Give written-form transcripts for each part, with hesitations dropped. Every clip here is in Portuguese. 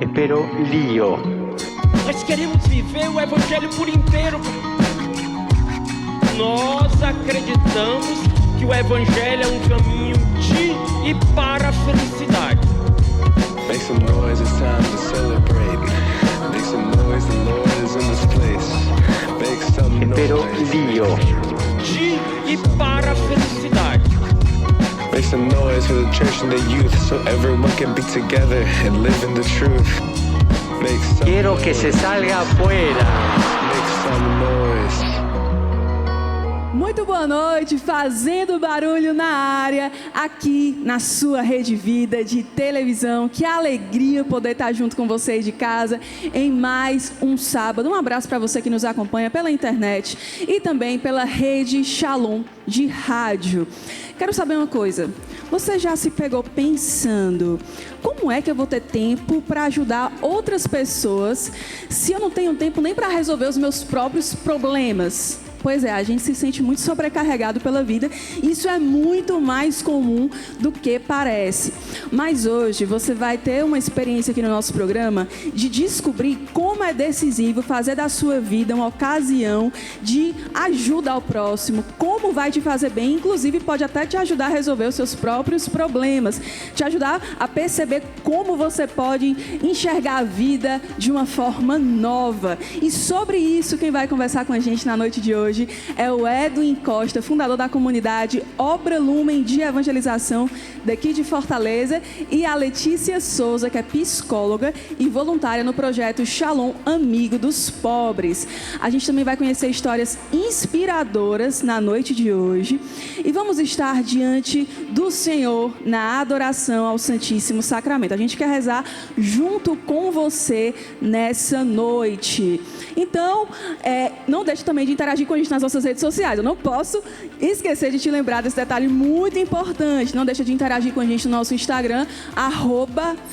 Espero lío. Nós queremos viver o Evangelho por inteiro. Nós acreditamos que o Evangelho é um caminho de e para a felicidade. Make some noise, it's time to celebrate. Make some noise, the Lord is in this place. Make some Espero noise. lío. De e para a felicidade. Make some noise for the church and the youth, so everyone can be together and live in the truth. Make some Quiero que se salga afuera. Make some noise. Muito boa noite, fazendo barulho na área, aqui na sua Rede Vida de televisão. Que alegria poder estar junto com vocês de casa em mais um sábado. Um abraço para você que nos acompanha pela internet e também pela Rede Shalom de rádio. Quero saber uma coisa, você já se pegou pensando, como é que eu vou ter tempo para ajudar outras pessoas se eu não tenho tempo nem para resolver os meus próprios problemas? Pois é, a gente se sente muito sobrecarregado pela vida. Isso é muito mais comum do que parece. Mas hoje você vai ter uma experiência aqui no nosso programa de descobrir como é decisivo fazer da sua vida uma ocasião de ajuda ao próximo, como vai te fazer bem, inclusive pode até te ajudar a resolver os seus próprios problemas, te ajudar a perceber como você pode enxergar a vida de uma forma nova. E sobre isso, quem vai conversar com a gente na noite de hoje é o Edwin Costa, fundador da comunidade Obra Lumen de Evangelização daqui de Fortaleza, e a Letícia Souza, que é psicóloga e voluntária no projeto Shalom Amigo dos Pobres. A gente também vai conhecer histórias inspiradoras na noite de hoje e vamos estar diante do Senhor na adoração ao Santíssimo Sacramento. A gente quer rezar junto com você nessa noite. Então, não deixe também de interagir com a gente nas nossas redes sociais. Eu não posso esquecer de te lembrar desse detalhe muito importante. Não deixa de interagir com a gente no nosso Instagram,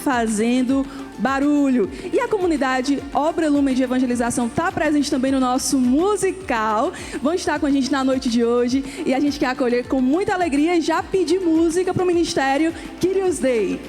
@fazendo-barulho. E a comunidade Obra Lumen de Evangelização está presente também no nosso musical. Vão estar com a gente na noite de hoje e a gente quer acolher com muita alegria e já pedir música para o Ministério Kyrios Dei.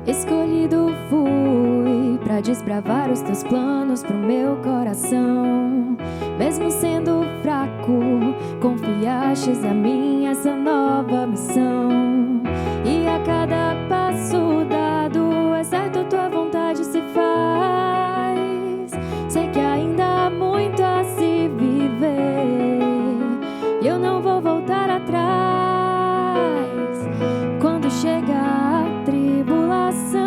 Escolhido fui pra desbravar os teus planos pro meu coração. Mesmo sendo fraco, confiastes a mim essa nova missão. E a cada passo dado, é certo tua vontade se faz. Sei que ainda há muito a se viver e eu não vou voltar atrás. Quando chegar a tribulação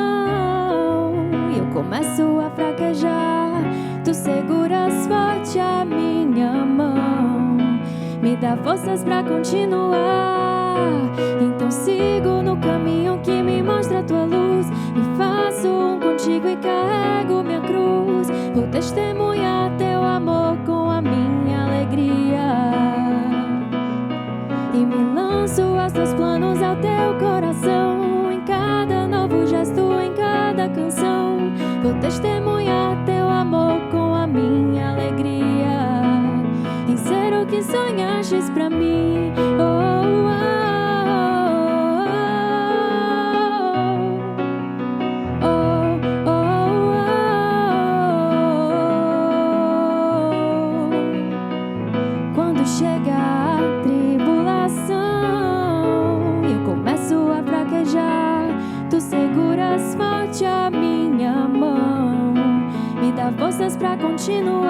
e eu começo a fraquejar, tu seguras forte a minha mão, me dá forças pra continuar. Então sigo no caminho que me mostra a tua luz, me faço um contigo e carrego minha cruz. Vou testemunhar teu amor com a minha alegria e me lanço aos teus planos, ao teu coração. Em cada novo gesto, em cada canção, vou testemunhar teu amor com a minha alegria, em ser o que sonhastes pra mim. Oh, oh, oh, oh. Quando chegar a tribulação e eu começo a fraquejar, tu seguras forte a minha mão, me dá forças pra continuar.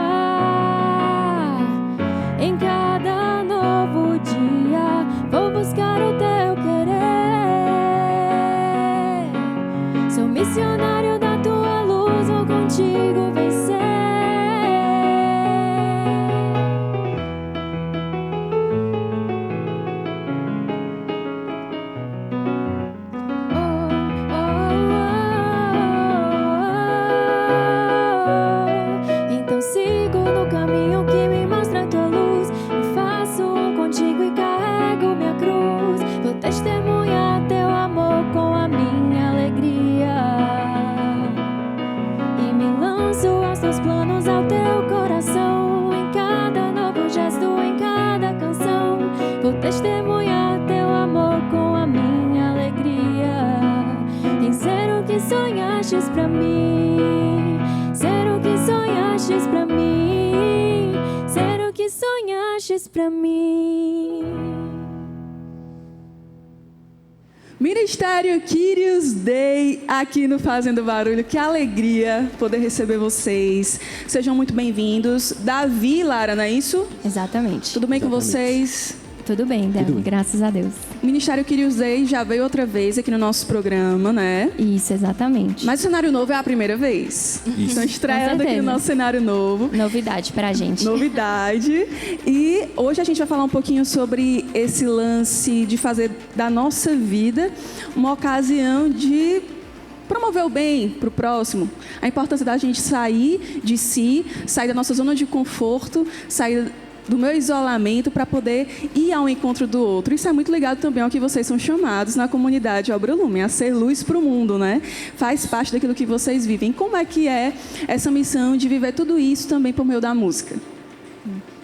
Em cada novo dia vou buscar o teu querer. Sou missionário da tua luz, vou contigo vencer. Então sigo no caminho que me mostra a tua luz, me faço um contigo e carrego minha cruz. Vou testemunhar teu amor com a minha alegria e me lanço aos teus planos, ao teu coração. Em sonhastes pra mim, ser o que sonhastes pra mim, ser o que sonhastes pra mim. Ministério Kyrios Day aqui no Fazendo Barulho. Que alegria poder receber vocês. Sejam muito bem-vindos. Davi e Lara, não é isso? Exatamente. Tudo bem com vocês? Tudo bem, Débora, graças a Deus. O Ministério Kyrios Day já veio outra vez aqui no nosso programa, né? Isso, exatamente. Mas o cenário novo é a primeira vez. Estão estreando aqui no nosso cenário novo. Novidade pra gente. Novidade. E hoje a gente vai falar um pouquinho sobre esse lance de fazer da nossa vida uma ocasião de promover o bem para o próximo. A importância da gente sair de si, sair da nossa zona de conforto, sair do meu isolamento para poder ir ao encontro do outro. Isso é muito ligado também ao que vocês são chamados na comunidade Obra Lumen, a ser luz para o mundo, né? Faz parte daquilo que vocês vivem. Como é que é essa missão de viver tudo isso também por meio da música?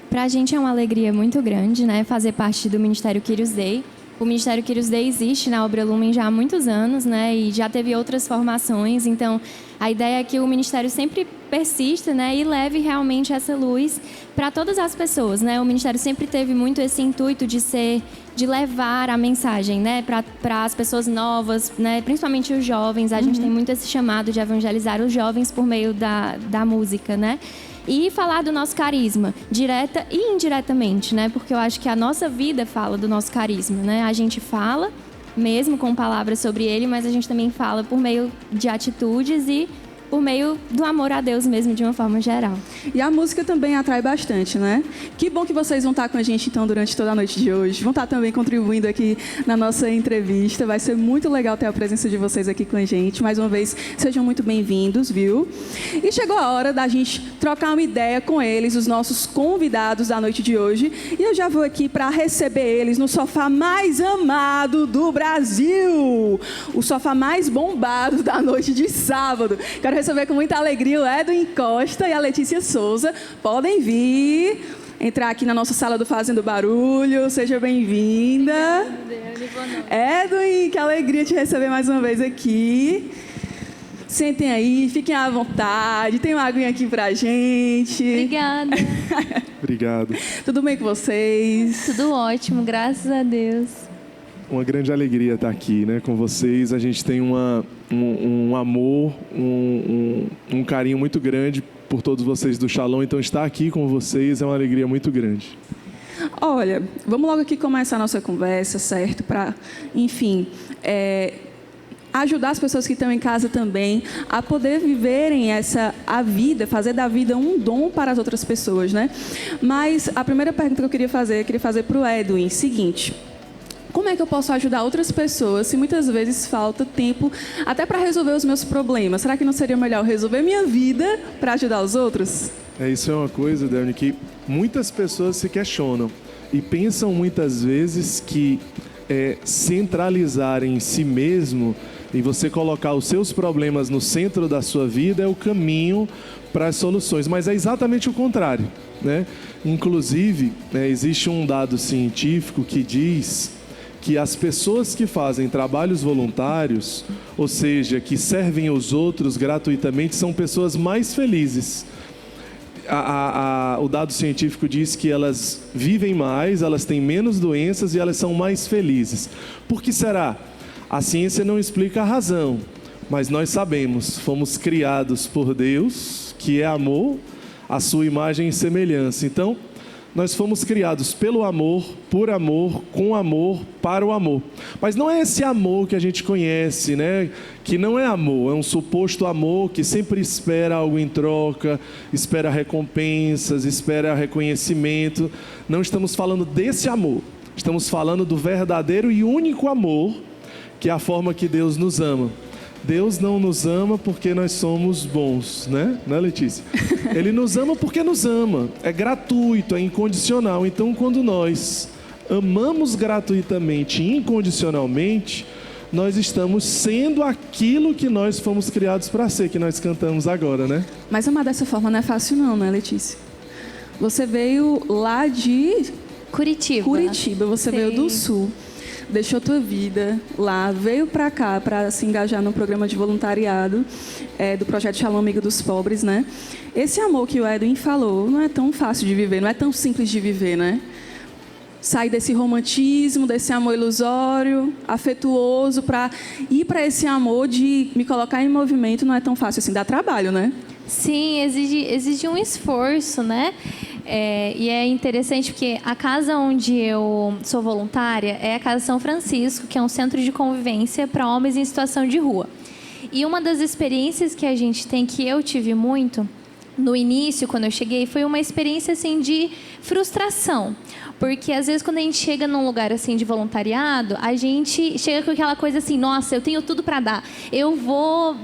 Para a gente é uma alegria muito grande, né? Fazer parte do Ministério Kyrios Day. O Ministério Kyrios Day existe na Obra Lumen já há muitos anos, né? E já teve outras formações. Então, a ideia é que o Ministério sempre persista, né? E leve realmente essa luz para todas as pessoas, né? O Ministério sempre teve muito esse intuito de levar a mensagem, né? Para as pessoas novas, né? Principalmente os jovens. A gente tem muito esse chamado de evangelizar os jovens por meio da música, né? E falar do nosso carisma, direta e indiretamente, né? Porque eu acho que a nossa vida fala do nosso carisma, né? A gente fala mesmo com palavras sobre ele, mas a gente também fala por meio de atitudes e por meio do amor a Deus mesmo, de uma forma geral. E a música também atrai bastante, né? Que bom que vocês vão estar com a gente, então, durante toda a noite de hoje. Vão estar também contribuindo aqui na nossa entrevista. Vai ser muito legal ter a presença de vocês aqui com a gente. Mais uma vez, sejam muito bem-vindos, viu? E chegou a hora da gente trocar uma ideia com eles, os nossos convidados da noite de hoje. E eu já vou aqui para receber eles no sofá mais amado do Brasil. O sofá mais bombado da noite de sábado. Quero receber com muita alegria o Edwin Costa e a Letícia Souza. Podem vir, entrar aqui na nossa sala do Fazendo Barulho. Seja bem-vinda. Edwin, que alegria te receber mais uma vez aqui. Sentem aí, fiquem à vontade. Tem uma aguinha aqui pra gente. Obrigada. Obrigado. Tudo bem com vocês? Tudo ótimo, graças a Deus. Uma grande alegria estar aqui, né, com vocês. A gente tem um amor, um carinho muito grande por todos vocês do Shalom. Então, estar aqui com vocês é uma alegria muito grande. Olha, vamos logo aqui começar a nossa conversa, certo? Para, enfim, ajudar as pessoas que estão em casa também a poder viverem a vida, fazer da vida um dom para as outras pessoas, né? Mas a primeira pergunta que eu queria fazer para o Edwin, seguinte: como é que eu posso ajudar outras pessoas se muitas vezes falta tempo até para resolver os meus problemas? Será que não seria melhor resolver minha vida para ajudar os outros? Isso é uma coisa, Dani, que muitas pessoas se questionam e pensam muitas vezes que centralizar em si mesmo e você colocar os seus problemas no centro da sua vida é o caminho para as soluções. Mas é exatamente o contrário, né? Inclusive, existe um dado científico que diz que as pessoas que fazem trabalhos voluntários, ou seja, que servem os outros gratuitamente, são pessoas mais felizes. O dado científico diz que elas vivem mais, elas têm menos doenças e elas são mais felizes. Por que será? A ciência não explica a razão, mas nós sabemos, fomos criados por Deus, que é amor, a sua imagem e semelhança. Então, nós fomos criados pelo amor, por amor, com amor, para o amor. Mas não é esse amor que a gente conhece, né? Que não é amor, é um suposto amor que sempre espera algo em troca, espera recompensas, espera reconhecimento. Não estamos falando desse amor. Estamos falando do verdadeiro e único amor, que é a forma que Deus nos ama. Deus não nos ama porque nós somos bons, né? Né, Letícia? Ele nos ama porque nos ama. É gratuito, é incondicional. Então, quando nós amamos gratuitamente e incondicionalmente, nós estamos sendo aquilo que nós fomos criados para ser, que nós cantamos agora, né? Mas amar dessa forma não é fácil não, né, Letícia? Você veio lá de Curitiba. Você Sim. veio do Sul. deixou tua vida lá, veio para cá para se engajar no programa de voluntariado do Projeto Shalom Amigo dos Pobres, né? Esse amor que o Edwin falou não é tão fácil de viver, não é tão simples de viver, né? Sair desse romantismo, desse amor ilusório, afetuoso, para ir para esse amor de me colocar em movimento não é tão fácil assim, dá trabalho, né? Sim, exige um esforço, né? E é interessante porque a casa onde eu sou voluntária é a Casa São Francisco, que é um centro de convivência para homens em situação de rua. E uma das experiências que a gente tem, que eu tive muito no início, quando eu cheguei, foi uma experiência assim de frustração. Porque às vezes quando a gente chega num lugar assim de voluntariado, a gente chega com aquela coisa assim, nossa, eu tenho tudo para dar. Eu vou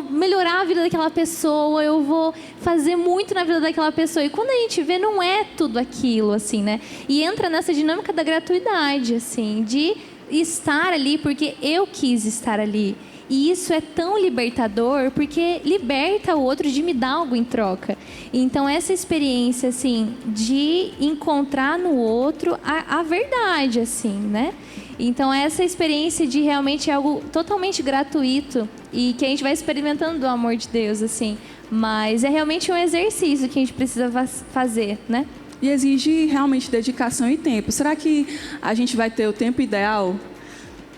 melhorar a vida daquela pessoa, eu vou fazer muito na vida daquela pessoa. E quando a gente vê, não é tudo aquilo, assim, né? E entra nessa dinâmica da gratuidade, assim, de estar ali porque eu quis estar ali. E isso é tão libertador, porque liberta o outro de me dar algo em troca. Então, essa experiência, assim, de encontrar no outro a verdade, assim, né? Então, essa experiência de realmente algo totalmente gratuito e que a gente vai experimentando do amor de Deus, assim. Mas é realmente um exercício que a gente precisa fazer, né? E exige realmente dedicação e tempo. Será que a gente vai ter o tempo ideal?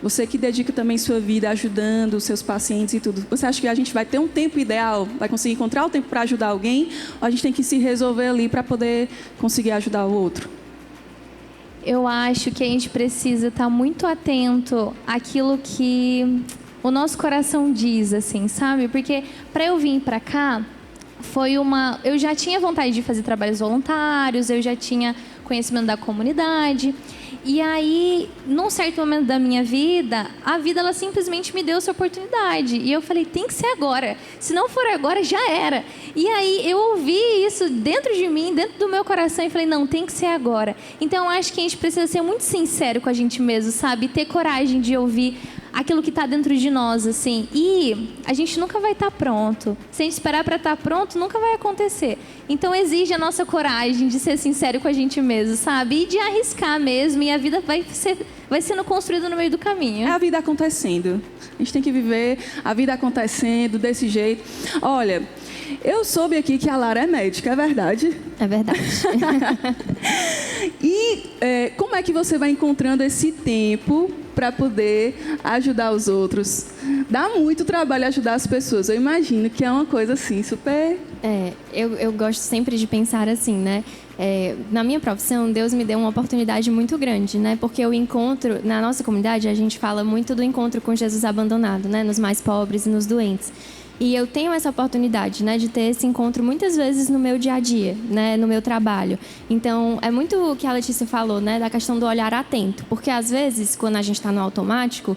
Você que dedica também sua vida ajudando os seus pacientes e tudo, você acha que a gente vai ter um tempo ideal? Vai conseguir encontrar o tempo para ajudar alguém? Ou a gente tem que se resolver ali para poder conseguir ajudar o outro? Eu acho que a gente precisa estar muito atento àquilo que o nosso coração diz, assim, sabe? Porque para eu vir para cá, eu já tinha vontade de fazer trabalhos voluntários, eu já tinha conhecimento da comunidade. E aí, num certo momento da minha vida, a vida ela simplesmente me deu essa oportunidade. E eu falei, tem que ser agora. Se não for agora, já era. E aí, eu ouvi isso dentro de mim, dentro do meu coração, e falei, não, tem que ser agora. Então, eu acho que a gente precisa ser muito sincero com a gente mesmo, sabe? Ter coragem de ouvir aquilo que está dentro de nós, assim. E a gente nunca vai estar pronto. Se a gente esperar para estar pronto, nunca vai acontecer. Então, exige a nossa coragem de ser sincero com a gente mesmo, sabe? E de arriscar mesmo. E a vida vai sendo construída no meio do caminho. É a vida acontecendo. A gente tem que viver a vida acontecendo desse jeito. Olha, eu soube aqui que a Lara é médica, é verdade? É verdade. E como é que você vai encontrando esse tempo para poder ajudar os outros? Dá muito trabalho ajudar as pessoas. Eu imagino que é uma coisa assim, super... Eu gosto sempre de pensar assim, né? Na minha profissão, Deus me deu uma oportunidade muito grande, né? Porque o encontro, na nossa comunidade, a gente fala muito do encontro com Jesus abandonado, né? Nos mais pobres e nos doentes. E eu tenho essa oportunidade, né, de ter esse encontro muitas vezes no meu dia a dia, né, no meu trabalho. Então, é muito o que a Letícia falou, né, da questão do olhar atento. Porque, às vezes, quando a gente está no automático,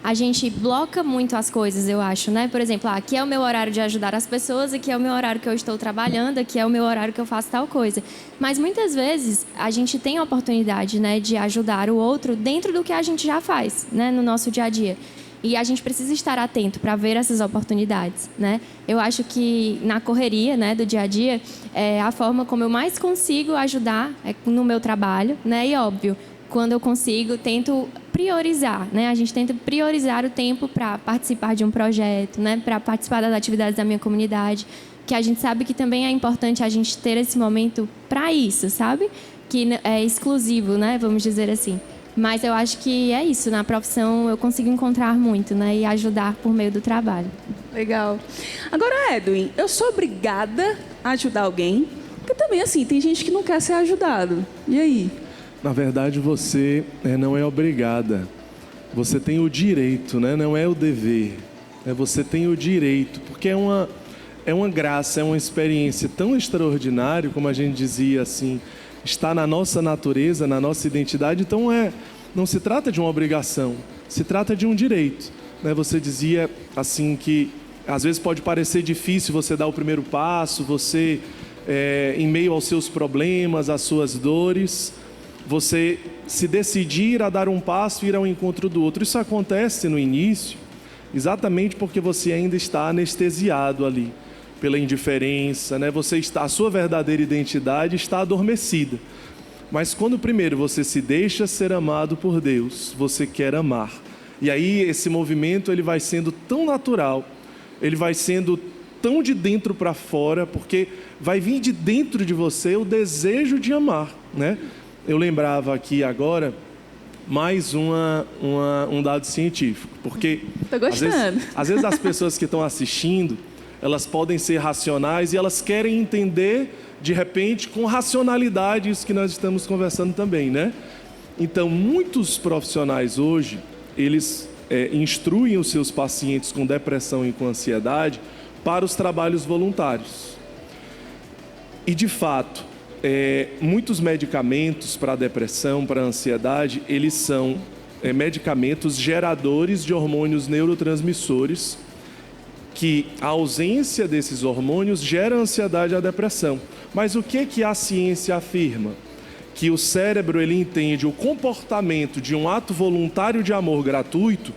a gente bloca muito as coisas, eu acho, né? Por exemplo, aqui é o meu horário de ajudar as pessoas, aqui é o meu horário que eu estou trabalhando, aqui é o meu horário que eu faço tal coisa. Mas, muitas vezes, a gente tem a oportunidade, né, de ajudar o outro dentro do que a gente já faz, né, no nosso dia a dia. E a gente precisa estar atento para ver essas oportunidades, né? Eu acho que na correria, né, do dia a dia, a forma como eu mais consigo ajudar é no meu trabalho, né? E óbvio, quando eu consigo, tento priorizar, né? A gente tenta priorizar o tempo para participar de um projeto, né? Para participar das atividades da minha comunidade, que a gente sabe que também é importante a gente ter esse momento para isso, sabe? Que é exclusivo, né? Vamos dizer assim. Mas eu acho que é isso, na profissão eu consigo encontrar muito, né? E ajudar por meio do trabalho. Legal. Agora, Edwin, eu sou obrigada a ajudar alguém? Porque também, assim, tem gente que não quer ser ajudado. E aí? Na verdade, você não é obrigada. Você tem o direito, né? Não é o dever. Você tem o direito, porque é uma graça, é uma experiência tão extraordinária, como a gente dizia assim, está na nossa natureza, na nossa identidade. Então, não se trata de uma obrigação, se trata de um direito, né? Você dizia assim que às vezes pode parecer difícil você dar o primeiro passo, você, em meio aos seus problemas, às suas dores, você se decidir a dar um passo e ir ao encontro do outro. Isso acontece no início, exatamente porque você ainda está anestesiado ali pela indiferença, né? A sua verdadeira identidade está adormecida. Mas quando primeiro você se deixa ser amado por Deus, você quer amar. E aí esse movimento ele vai sendo tão natural, ele vai sendo tão de dentro para fora, porque vai vir de dentro de você o desejo de amar, né? Eu lembrava aqui agora mais um dado científico, porque Tô gostando. às vezes as pessoas que estão assistindo, elas podem ser racionais e elas querem entender de repente com racionalidade isso que nós estamos conversando também, né? Então muitos profissionais hoje, eles instruem os seus pacientes com depressão e com ansiedade para os trabalhos voluntários. E de fato, muitos medicamentos para a depressão, para a ansiedade, eles são medicamentos geradores de hormônios neurotransmissores, que a ausência desses hormônios gera ansiedade e a depressão. Mas o que a ciência afirma? Que o cérebro ele entende o comportamento de um ato voluntário de amor gratuito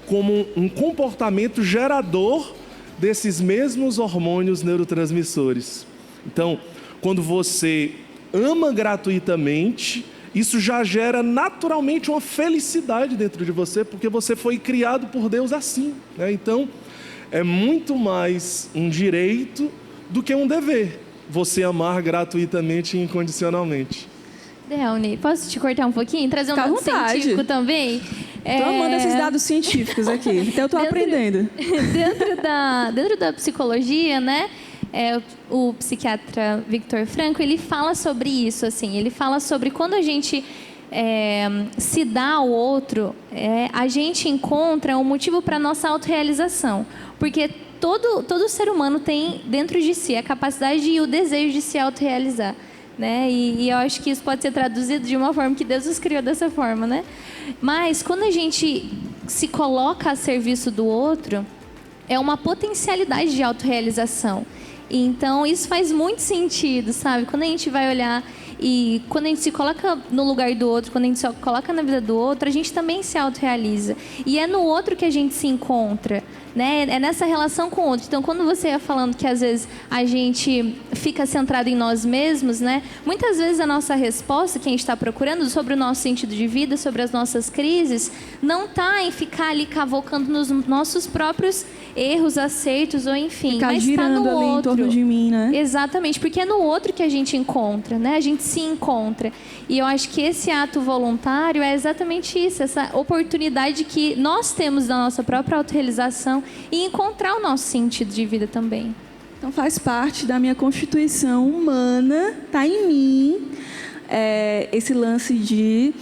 como um comportamento gerador desses mesmos hormônios neurotransmissores. Então, quando você ama gratuitamente, isso já gera naturalmente uma felicidade dentro de você, porque você foi criado por Deus assim, né? Então, é muito mais um direito do que um dever, você amar gratuitamente e incondicionalmente. Delny, posso te cortar um pouquinho? Trazer um Fica à dado vontade. científico também? Tô amando esses dados científicos aqui, então eu tô aprendendo. Dentro da psicologia, né? O psiquiatra Viktor Frankl, ele fala sobre isso, assim. Ele fala sobre quando a gente se dá ao outro, a gente encontra um motivo para nossa autorrealização. Porque todo ser humano tem dentro de si a capacidade e o desejo de se autorrealizar, né? E eu acho que isso pode ser traduzido de uma forma que Deus nos criou dessa forma, né? Mas quando a gente se coloca a serviço do outro, é uma potencialidade de autorrealização. Então, isso faz muito sentido, sabe? Quando a gente vai olhar e quando a gente se coloca no lugar do outro, quando a gente se coloca na vida do outro, a gente também se autorrealiza. E é no outro que a gente se encontra, né? É nessa relação com o outro. Então, quando você ia falando que às vezes a gente fica centrado em nós mesmos, né? Muitas vezes a nossa resposta que a gente está procurando sobre o nosso sentido de vida, sobre as nossas crises, não está em ficar ali cavocando nos nossos próprios erros, acertos ou enfim, Ficar mas está girando no ali outro. em torno de mim, né? Exatamente, porque é no outro que a gente encontra, né? A gente se encontra. E eu acho que esse ato voluntário é exatamente isso, essa oportunidade que nós temos da nossa própria autorrealização e encontrar o nosso sentido de vida também. Então faz parte da minha constituição humana, tá em mim, esse lance de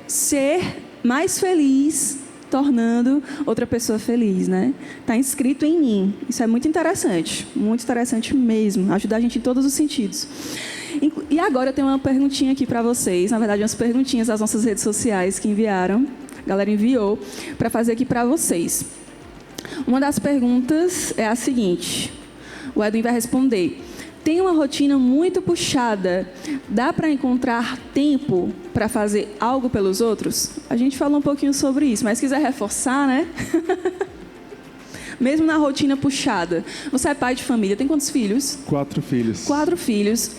ser mais feliz, tornando outra pessoa feliz, né? Tá inscrito em mim. Isso é muito interessante mesmo, ajuda a gente em todos os sentidos. E agora eu tenho uma perguntinha aqui para vocês, na verdade umas perguntinhas das nossas redes sociais que enviaram, a galera enviou, para fazer aqui para vocês. Uma das perguntas é a seguinte, o Edwin vai responder. Tem uma rotina muito puxada, dá para encontrar tempo para fazer algo pelos outros? A gente falou um pouquinho sobre isso, mas se quiser reforçar, né? Mesmo na rotina puxada. Você é pai de família, tem quantos filhos? 4 filhos. 4 filhos.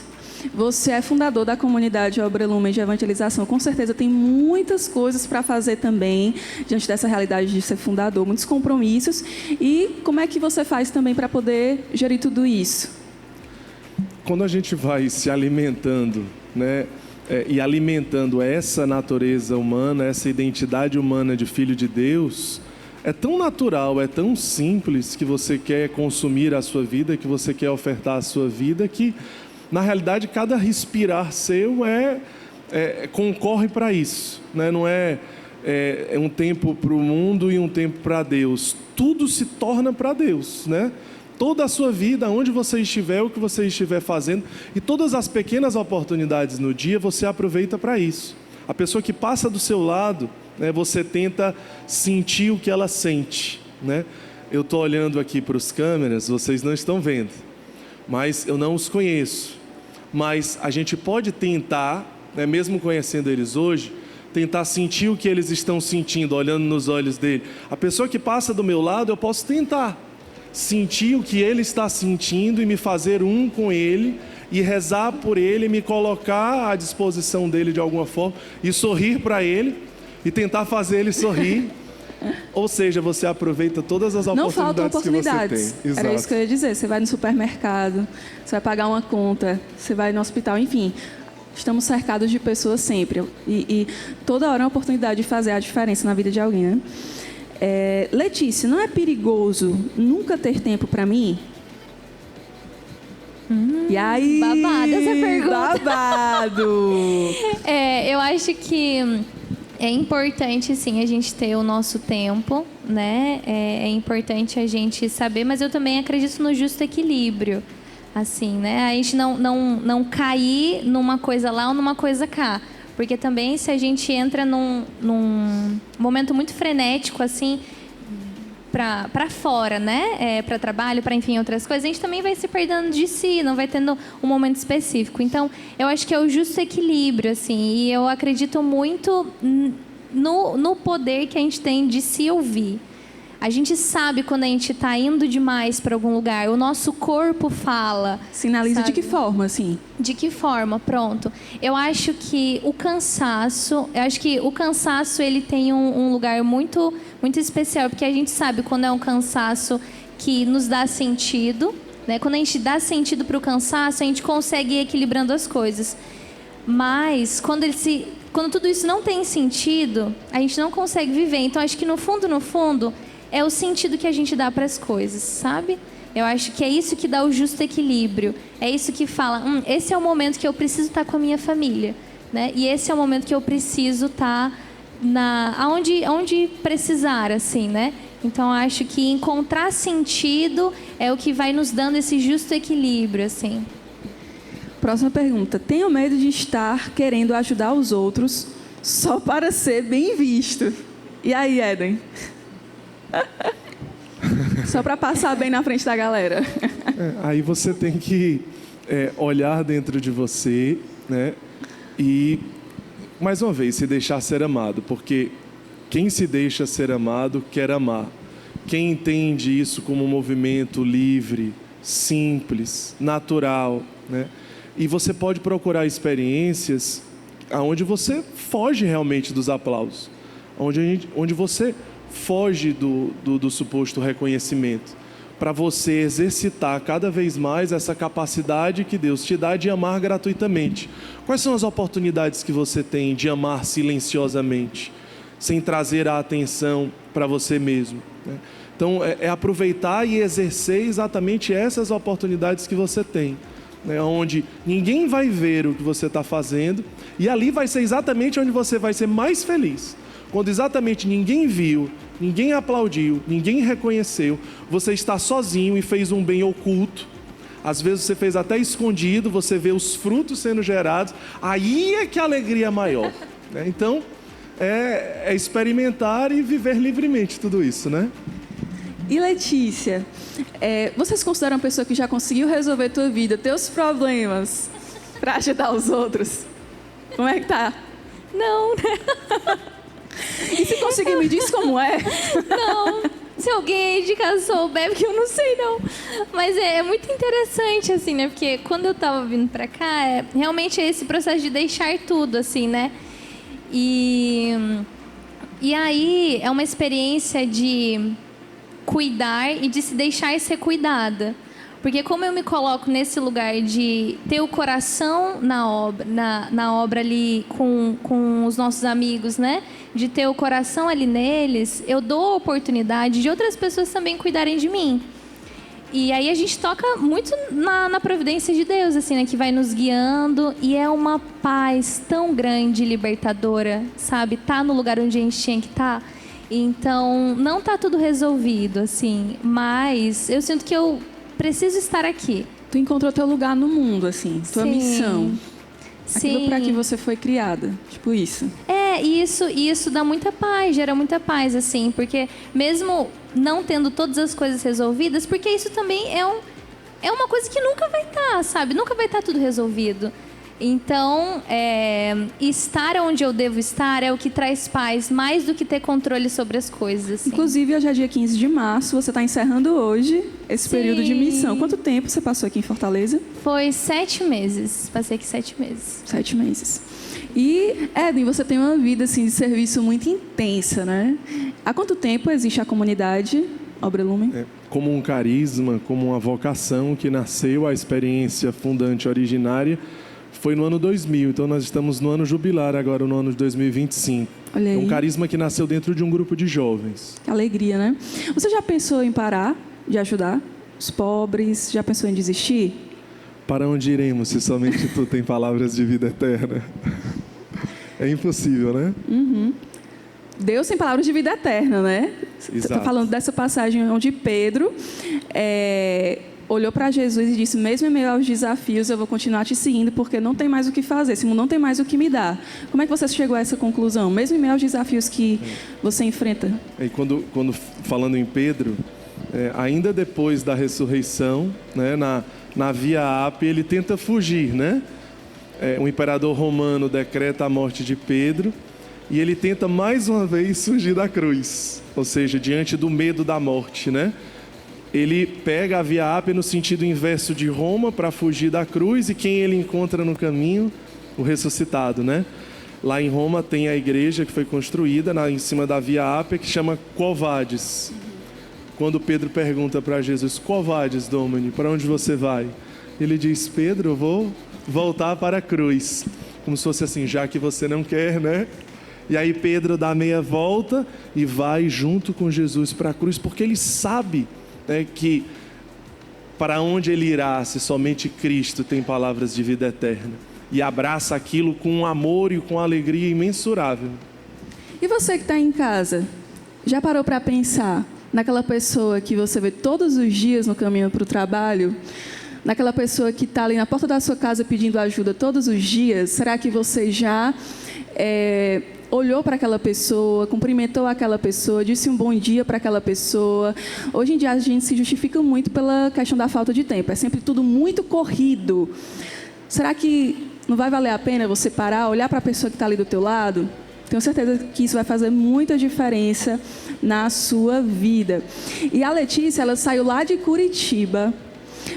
Você é fundador da comunidade Obra Lumen de Evangelização. Com certeza tem muitas coisas para fazer também, diante dessa realidade de ser fundador, muitos compromissos. E como é que você faz também para poder gerir tudo isso? Quando a gente vai se alimentando, né, e alimentando essa natureza humana, essa identidade humana de filho de Deus, é tão natural, é tão simples que você quer consumir a sua vida, que você quer ofertar a sua vida, que na realidade cada respirar seu concorre para isso, né? Não é um tempo para o mundo e um tempo para Deus. Tudo se torna para Deus, né? Toda a sua vida, onde você estiver, o que você estiver fazendo, e todas as pequenas oportunidades no dia, você aproveita para isso. A pessoa que passa do seu lado, né, você tenta sentir o que ela sente, né? Eu estou olhando aqui para os câmeras, vocês não estão vendo, mas eu não os conheço. Mas a gente pode tentar, né, mesmo conhecendo eles hoje, tentar sentir o que eles estão sentindo, olhando nos olhos dele. A pessoa que passa do meu lado, eu posso tentar sentir o que ele está sentindo e me fazer um com ele e rezar por ele, me colocar à disposição dele de alguma forma e sorrir para ele e tentar fazer ele sorrir. Ou seja, você aproveita todas as Não faltam oportunidades que você tem. Era isso que eu ia dizer. Você vai no supermercado, você vai pagar uma conta, você vai no hospital, enfim. Estamos cercados de pessoas sempre. E toda hora é uma oportunidade de fazer a diferença na vida de alguém, né? Letícia, não é perigoso nunca ter tempo para mim? E aí? Babado essa pergunta. Babado! Eu acho que é importante, sim, a gente ter o nosso tempo, né? É importante a gente saber, mas eu também acredito no justo equilíbrio, assim, né? A gente não cair numa coisa lá ou numa coisa cá. Porque também, se a gente entra num momento muito frenético, assim, para fora, né? Para trabalho, para, enfim, outras coisas, a gente também vai se perdendo de si, não vai tendo um momento específico. Então, eu acho que é o justo equilíbrio, assim, e eu acredito muito no poder que a gente tem de se ouvir. A gente sabe quando a gente está indo demais para algum lugar, o nosso corpo fala. Sinaliza, sabe? de que forma, assim? De que forma? Pronto. Eu acho que o cansaço, ele tem um lugar muito, muito especial, porque a gente sabe quando é um cansaço que nos dá sentido, né? Quando a gente dá sentido para o cansaço, a gente consegue ir equilibrando as coisas. Mas quando tudo isso não tem sentido, a gente não consegue viver. Então, acho que no fundo, é o sentido que a gente dá para as coisas, sabe? Eu acho que é isso que dá o justo equilíbrio. É isso que fala, esse é o momento que eu preciso estar com a minha família, né? E esse é o momento que eu preciso estar onde precisar, assim, né? Então, acho que encontrar sentido é o que vai nos dando esse justo equilíbrio, assim. Próxima pergunta. Tenho medo de estar querendo ajudar os outros só para ser bem visto. E aí, Éden? Só para passar bem na frente da galera. Aí você tem que olhar dentro de você, né? E, mais uma vez, se deixar ser amado. Porque quem se deixa ser amado quer amar. Quem entende isso como um movimento livre, simples, natural, né? E você pode procurar experiências onde você foge realmente dos aplausos. Onde você foge do suposto reconhecimento, para você exercitar cada vez mais essa capacidade que Deus te dá de amar gratuitamente. Quais são as oportunidades que você tem de amar silenciosamente, sem trazer a atenção para você mesmo, né? Então, é aproveitar e exercer exatamente essas oportunidades que você tem, né? Onde ninguém vai ver o que você está fazendo, e ali vai ser exatamente onde você vai ser mais feliz. Quando exatamente ninguém viu, ninguém aplaudiu, ninguém reconheceu, você está sozinho e fez um bem oculto. Às vezes você fez até escondido, você vê os frutos sendo gerados, aí é que a alegria é maior, né? Então, é experimentar e viver livremente tudo isso, né? E Letícia, você se considera uma pessoa que já conseguiu resolver tua vida, teus problemas, para ajudar os outros? Como é que tá? Não, né? E se conseguir, me diz como é. Não, se alguém de casa souber, porque eu não sei não. Mas é muito interessante, assim, né? Porque quando eu tava vindo pra cá, realmente é esse processo de deixar tudo, assim, né? E aí é uma experiência de cuidar e de se deixar ser cuidada. Porque como eu me coloco nesse lugar de ter o coração na obra ali com os nossos amigos, né? De ter o coração ali neles, eu dou a oportunidade de outras pessoas também cuidarem de mim. E aí a gente toca muito na providência de Deus, assim, né? Que vai nos guiando, e é uma paz tão grande, libertadora, sabe? Tá no lugar onde a gente tinha que estar. Então, não tá tudo resolvido, assim, mas eu sinto que eu preciso estar aqui. Tu encontrou teu lugar no mundo, assim, tua missão. Aquilo para que você foi criada, tipo isso. E isso dá muita paz, gera muita paz, assim, porque mesmo não tendo todas as coisas resolvidas, porque isso também é uma coisa que nunca vai estar, sabe? Nunca vai estar tudo resolvido. Então, estar onde eu devo estar é o que traz paz, mais do que ter controle sobre as coisas. Assim. Inclusive, hoje é dia 15 de março, você está encerrando hoje esse período de missão. Quanto tempo você passou aqui em Fortaleza? Foi 7 meses. Passei aqui 7 meses. 7 meses. E, Edwin, você tem uma vida assim, de serviço muito intensa, né? Há quanto tempo existe a comunidade Obra Lumen? Como um carisma, como uma vocação que nasceu, a experiência fundante originária foi no ano 2000. Então, nós estamos no ano jubilar agora, no ano de 2025. Olha aí. É um carisma que nasceu dentro de um grupo de jovens. Que alegria, né? Você já pensou em parar de ajudar os pobres? Já pensou em desistir? Para onde iremos se somente tu tem palavras de vida eterna? É impossível, né? Uhum. Deus tem palavras de vida eterna, né? Você está falando dessa passagem onde Pedro olhou para Jesus e disse: mesmo em meio aos desafios, eu vou continuar te seguindo, porque não tem mais o que fazer, esse mundo não tem mais o que me dar. Como é que você chegou a essa conclusão, mesmo em meio aos desafios que você enfrenta? E quando falando em Pedro, ainda depois da ressurreição, né, na Via Ápia, ele tenta fugir, né? O imperador romano decreta a morte de Pedro e ele tenta mais uma vez fugir da cruz, ou seja, diante do medo da morte, né? Ele pega a Via Ápia no sentido inverso de Roma para fugir da cruz, e quem ele encontra no caminho? O ressuscitado, né? Lá em Roma tem a igreja que foi construída em cima da Via Ápia, que chama Quo Vadis. Quando Pedro pergunta para Jesus: Quo Vadis, Domini, para onde você vai? Ele diz: Pedro, eu vou voltar para a cruz. Como se fosse assim: já que você não quer, né? E aí Pedro dá meia volta e vai junto com Jesus para a cruz, porque ele sabe que para onde ele irá se somente Cristo tem palavras de vida eterna, e abraça aquilo com um amor e com alegria imensurável. E você que está em casa, já parou para pensar naquela pessoa que você vê todos os dias no caminho para o trabalho? Naquela pessoa que está ali na porta da sua casa pedindo ajuda todos os dias? Será que você já olhou para aquela pessoa, cumprimentou aquela pessoa, disse um bom dia para aquela pessoa? Hoje em dia a gente se justifica muito pela questão da falta de tempo. É sempre tudo muito corrido. Será que não vai valer a pena você parar, olhar para a pessoa que está ali do teu lado? Tenho certeza que isso vai fazer muita diferença na sua vida. E a Letícia, ela saiu lá de Curitiba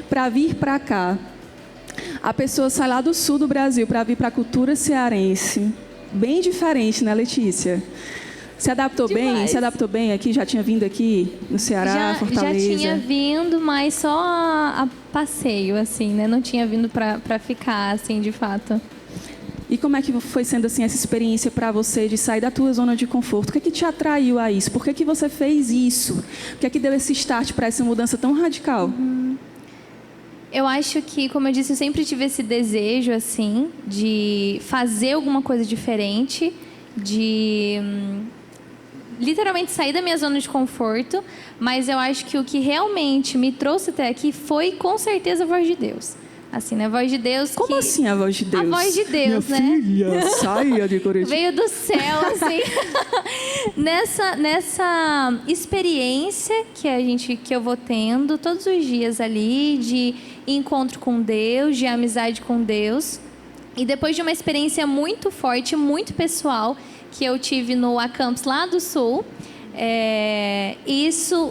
para vir para cá. A pessoa sai lá do sul do Brasil para vir para a cultura cearense. Bem diferente, né, Letícia? Se adaptou bem? Se adaptou bem aqui? Já tinha vindo aqui no Ceará, Fortaleza? Já tinha vindo, mas só a passeio, assim, né? Não tinha vindo para ficar, assim, de fato. E como é que foi sendo assim essa experiência para você de sair da tua zona de conforto? O que é que te atraiu a isso? Por que que você fez isso? O que é que deu esse start para essa mudança tão radical? Eu acho que, como eu disse, eu sempre tive esse desejo, assim, de fazer alguma coisa diferente, de literalmente sair da minha zona de conforto, mas eu acho que o que realmente me trouxe até aqui foi, com certeza, a voz de Deus. Assim, né? A voz de Deus. Como assim a voz de Deus? A voz de Deus, minha né? Filha, saia de Curitiba. Veio do céu, assim. nessa experiência que eu vou tendo todos os dias ali, de encontro com Deus, de amizade com Deus. E depois de uma experiência muito forte, muito pessoal, que eu tive no Acampus lá do Sul,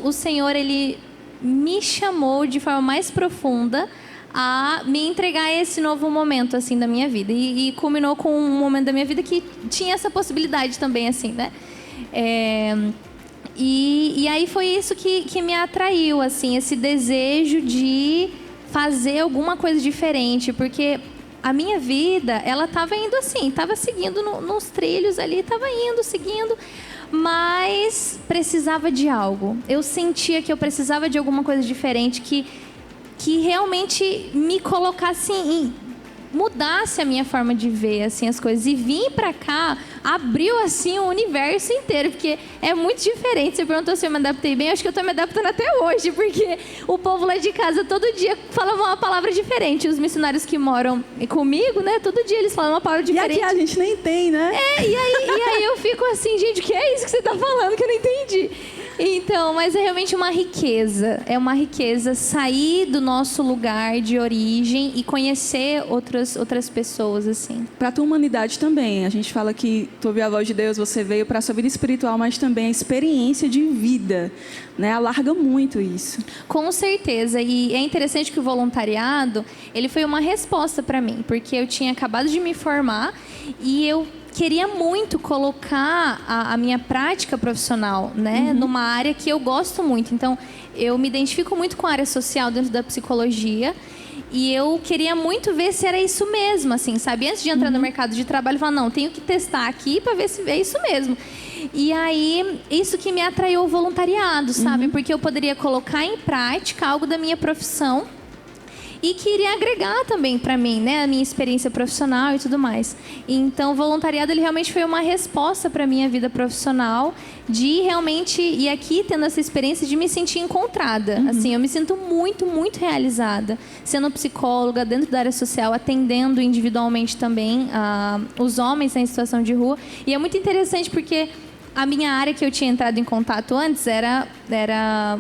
o Senhor, Ele me chamou de forma mais profunda a me entregar a esse novo momento, assim, da minha vida. E culminou com um momento da minha vida que tinha essa possibilidade também, assim, né? E aí foi isso que me atraiu, assim, esse desejo de fazer alguma coisa diferente, porque a minha vida, ela estava indo assim, estava seguindo nos trilhos ali, estava indo, seguindo, mas precisava de algo. Eu sentia que eu precisava de alguma coisa diferente, que realmente me colocasse mudasse a minha forma de ver, assim, as coisas. E vir pra cá abriu, assim, o universo inteiro, porque é muito diferente. Você perguntou se eu me adaptei bem, eu acho que eu tô me adaptando até hoje, porque o povo lá de casa todo dia fala uma palavra diferente. Os missionários que moram comigo, né, todo dia eles falam uma palavra diferente. E aqui a gente nem tem, né? E aí eu fico assim, gente, o que é isso que você tá falando que eu não entendi? Então, mas é realmente uma riqueza. É uma riqueza sair do nosso lugar de origem e conhecer outras pessoas, assim. Para a tua humanidade também. A gente fala que tu ouviu a voz de Deus, você veio para a sua vida espiritual, mas também a experiência de vida, né? Alarga muito isso. Com certeza. E é interessante que o voluntariado, ele foi uma resposta para mim, porque eu tinha acabado de me formar e eu queria muito colocar a minha prática profissional, né, numa área que eu gosto muito. Então, eu me identifico muito com a área social dentro da psicologia e eu queria muito ver se era isso mesmo, assim, sabe? Antes de entrar no mercado de trabalho, eu falava, não, tenho que testar aqui para ver se é isso mesmo. E aí, isso que me atraiu o voluntariado, sabe? Porque eu poderia colocar em prática algo da minha profissão e que iria agregar também para mim, né, a minha experiência profissional e tudo mais. Então, o voluntariado, ele realmente foi uma resposta para a minha vida profissional, de realmente, e aqui tendo essa experiência de me sentir encontrada. Assim, eu me sinto muito, muito realizada, sendo psicóloga dentro da área social, atendendo individualmente também os homens em situação de rua. E é muito interessante porque a minha área que eu tinha entrado em contato antes era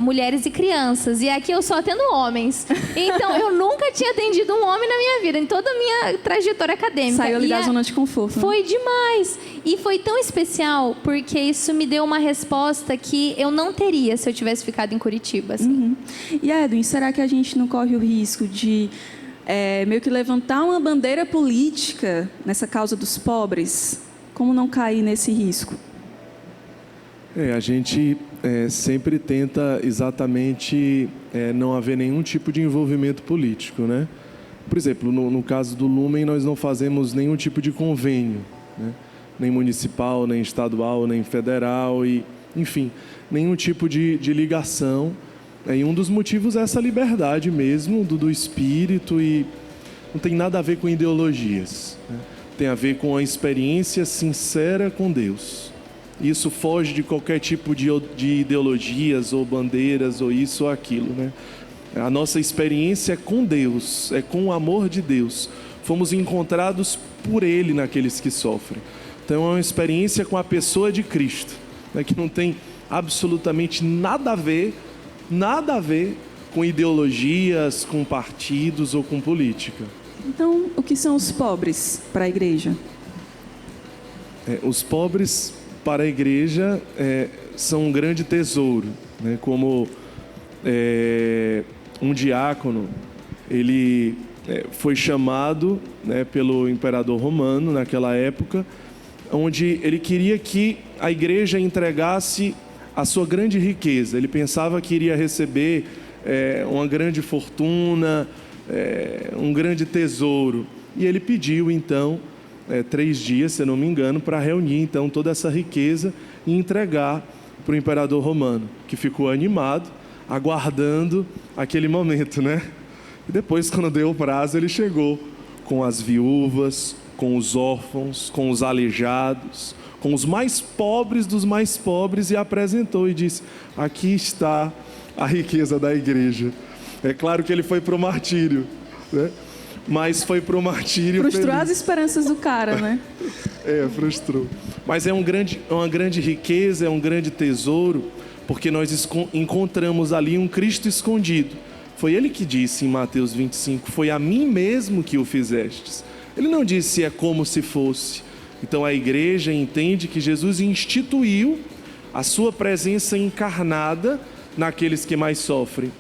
mulheres e crianças. E aqui eu só atendo homens. Então, eu nunca tinha atendido um homem na minha vida, em toda a minha trajetória acadêmica. Saiu ali da zona de conforto. Né? Foi demais. E foi tão especial, porque isso me deu uma resposta que eu não teria se eu tivesse ficado em Curitiba. Assim. E, Edwin, será que a gente não corre o risco de meio que levantar uma bandeira política nessa causa dos pobres? Como não cair nesse risco? A gente sempre tenta exatamente não haver nenhum tipo de envolvimento político, né? Por exemplo, no caso do Lumen, nós não fazemos nenhum tipo de convênio, né? Nem municipal, nem estadual, nem federal, e, enfim, nenhum tipo de ligação. E um dos motivos é essa liberdade mesmo do espírito, e não tem nada a ver com ideologias, né? Tem a ver com a experiência sincera com Deus. Isso foge de qualquer tipo de ideologias ou bandeiras ou isso ou aquilo, né? A nossa experiência é com Deus, é com o amor de Deus. Fomos encontrados por Ele naqueles que sofrem. Então é uma experiência com a pessoa de Cristo, né? Que não tem absolutamente nada a ver com ideologias, com partidos ou com política. Então, o que são os pobres para a igreja? Os pobres para a igreja são um grande tesouro, né? Como um diácono, ele foi chamado, né, pelo imperador romano naquela época, onde ele queria que a igreja entregasse a sua grande riqueza. Ele pensava que iria receber uma grande fortuna, um grande tesouro, e ele pediu então 3 dias, se eu não me engano, para reunir então toda essa riqueza e entregar para o imperador romano, que ficou animado, aguardando aquele momento, né? E depois, quando deu o prazo, ele chegou com as viúvas, com os órfãos, com os aleijados, com os mais pobres dos mais pobres, e apresentou e disse: aqui está a riqueza da igreja. É claro que ele foi para o martírio, né? Mas foi para o martírio. Frustrou feliz. as esperanças do cara, né? Frustrou. Mas é uma grande riqueza, é um grande tesouro, porque nós encontramos ali um Cristo escondido. Foi ele que disse em Mateus 25, foi a mim mesmo que o fizestes. Ele não disse é como se fosse. Então a igreja entende que Jesus instituiu a sua presença encarnada naqueles que mais sofrem.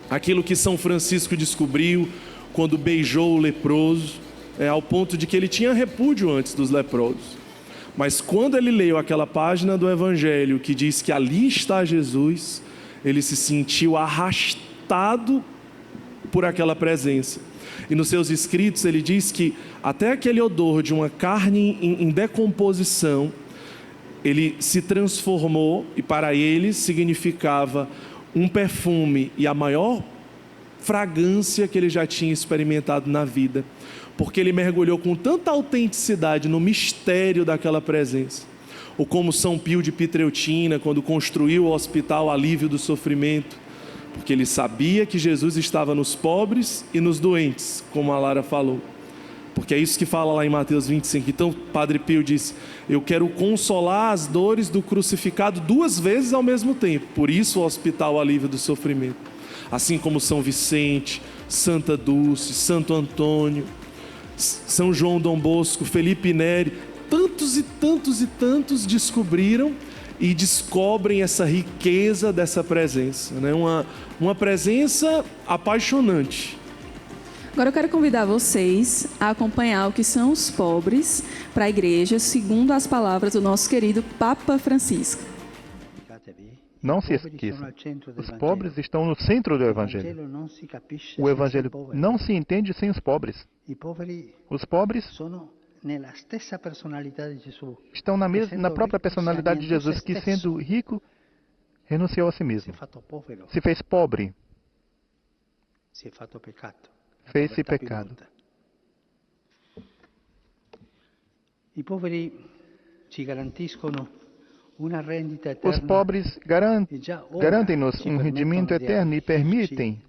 Aquilo que São Francisco descobriu quando beijou o leproso, ao ponto de que ele tinha repúdio antes dos leprosos. Mas quando ele leu aquela página do Evangelho que diz que ali está Jesus, ele se sentiu arrastado por aquela presença. E nos seus escritos ele diz que até aquele odor de uma carne em decomposição, ele se transformou, e para ele significava um perfume e a maior fragrância que ele já tinha experimentado na vida, porque ele mergulhou com tanta autenticidade no mistério daquela presença. Ou como São Pio de Pietrelcina, quando construiu o Hospital Alívio do Sofrimento, porque ele sabia que Jesus estava nos pobres e nos doentes, como a Lara falou, Porque é isso que fala lá em Mateus 25. Então, Padre Pio diz: eu quero consolar as dores do crucificado 2 vezes ao mesmo tempo. Por isso o hospital alívio do sofrimento. Assim como São Vicente, Santa Dulce, Santo Antônio, São João Dom Bosco, Felipe Neri, tantos e tantos e tantos descobriram e descobrem essa riqueza dessa presença, né? Uma presença apaixonante. Agora eu quero convidar vocês a acompanhar o que são os pobres para a igreja, segundo as palavras do nosso querido Papa Francisco. Não se esqueçam, os pobres estão no centro do Evangelho. O Evangelho não se entende sem os pobres. Os pobres estão na própria personalidade de Jesus, que, sendo rico, renunciou a si mesmo. Se fez pobre. Fez-se pecado. Os pobres garantem-nos um rendimento eterno e permitem,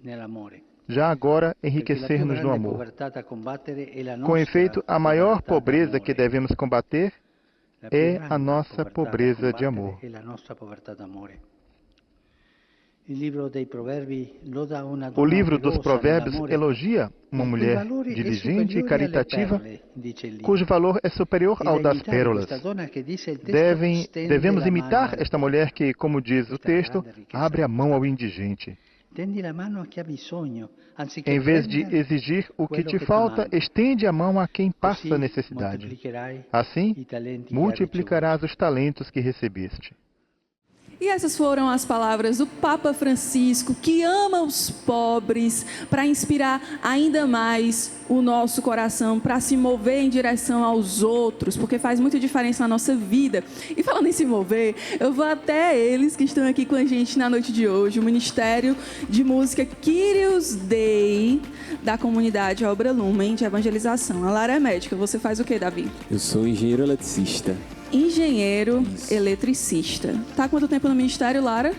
já agora, enriquecer-nos no amor. Com efeito, a maior pobreza que devemos combater é a nossa pobreza de amor. O livro dos Provérbios elogia uma mulher diligente e caritativa, cujo valor é superior ao das pérolas. Devemos imitar esta mulher que, como diz o texto, abre a mão ao indigente. Em vez de exigir o que te falta, estende a mão a quem passa necessidade. Assim, multiplicarás os talentos que recebeste. E essas foram as palavras do Papa Francisco, que ama os pobres, para inspirar ainda mais o nosso coração, para se mover em direção aos outros, porque faz muita diferença na nossa vida. E falando em se mover, eu vou até eles que estão aqui com a gente na noite de hoje, o Ministério de Música Kyrios Dei, da comunidade Obra Lumen de Evangelização. A Lara é médica, você faz o quê, Davi? Eu sou engenheiro eletricista. Engenheiro eletricista. Tá há quanto tempo no ministério, Lara?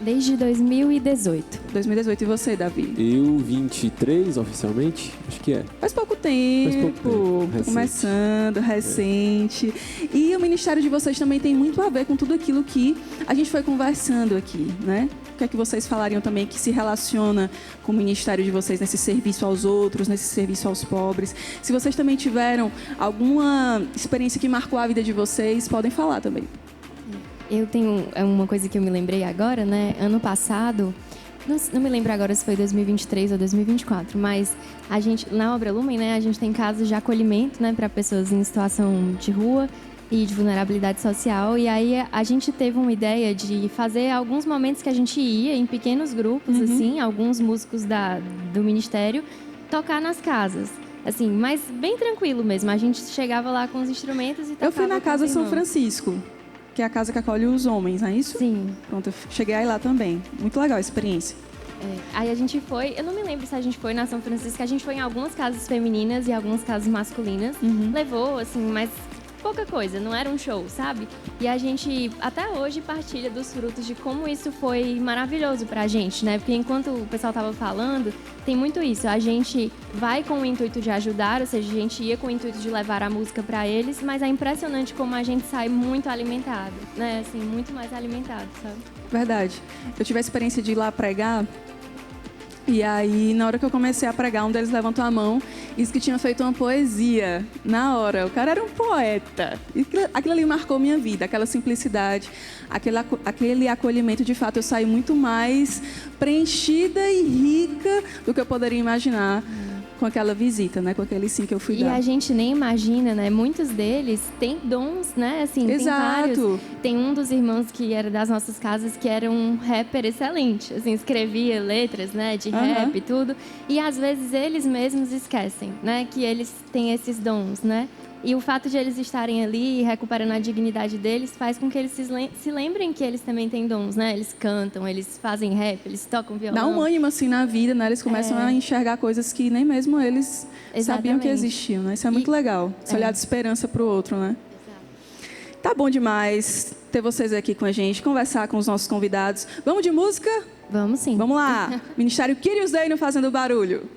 Desde 2018. 2018. E você, Davi? Eu, 23 oficialmente, acho que é. Faz pouco tempo. Recente. Começando, recente. E o ministério de vocês também tem muito a ver com tudo aquilo que a gente foi conversando aqui, né? O que é que vocês falariam também que se relaciona com o ministério de vocês nesse serviço aos outros, nesse serviço aos pobres? Se vocês também tiveram alguma experiência que marcou a vida de vocês, podem falar também. Eu tenho uma coisa que eu me lembrei agora, né? Ano passado, não me lembro agora se foi 2023 ou 2024, mas a gente, na Obra Lumen, né, a gente tem casos de acolhimento, né, para pessoas em situação de rua e de vulnerabilidade social. E aí a gente teve uma ideia de fazer alguns momentos que a gente ia em pequenos grupos, assim, alguns músicos do ministério, tocar nas casas. Assim, mas bem tranquilo mesmo. A gente chegava lá com os instrumentos e tocava. Eu fui na Casa São Francisco, que é a casa que acolhe os homens, não é isso? Sim. Pronto, eu cheguei aí lá também. Muito legal a experiência. Aí a gente foi, eu não me lembro se a gente foi na São Francisco, a gente foi em algumas casas femininas e algumas casas masculinas. Levou, assim, mas pouca coisa, não era um show, sabe? E a gente, até hoje, partilha dos frutos de como isso foi maravilhoso pra gente, né? Porque enquanto o pessoal tava falando, tem muito isso. A gente vai com o intuito de ajudar, ou seja, a gente ia com o intuito de levar a música pra eles, mas é impressionante como a gente sai muito alimentado, né? Assim, muito mais alimentado, sabe? Verdade. Eu tive a experiência de ir lá pregar. E aí, na hora que eu comecei a pregar, um deles levantou a mão e disse que tinha feito uma poesia. Na hora, o cara era um poeta. E aquilo ali marcou minha vida, aquela simplicidade, aquele acolhimento. De fato, eu saí muito mais preenchida e rica do que eu poderia imaginar com aquela visita, né? Com aquele sim que eu fui dar. E a gente nem imagina, né? Muitos deles têm dons, né? Assim, exato. Tem vários. Tem um dos irmãos que era das nossas casas que era um rapper excelente. Assim, escrevia letras, né? De rap e tudo. E às vezes eles mesmos esquecem, né? Que eles têm esses dons, né? E o fato de eles estarem ali recuperando a dignidade deles faz com que eles se lembrem que eles também têm dons, né? Eles cantam, eles fazem rap, eles tocam violão. Dá um ânimo assim na vida, né? Eles começam a enxergar coisas que nem mesmo eles sabiam que existiam, né? Isso é muito legal. Esse olhar de esperança para o outro, né? Exato. Tá bom demais ter vocês aqui com a gente, conversar com os nossos convidados. Vamos de música? Vamos sim. Vamos lá. Ministério Kyrios Dei no Fazendo Barulho.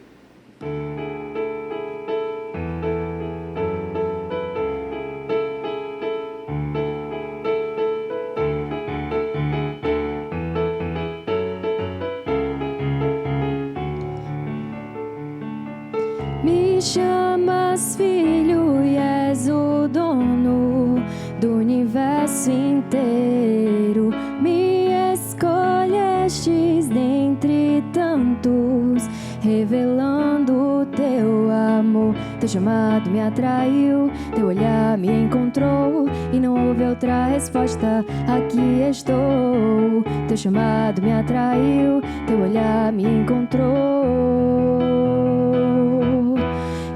Me chamas filho e és o dono do universo inteiro. Me escolhestes dentre tantos, revelando o teu amor. Teu chamado me atraiu, teu olhar me encontrou, e não houve outra resposta, aqui estou. Teu chamado me atraiu, teu olhar me encontrou.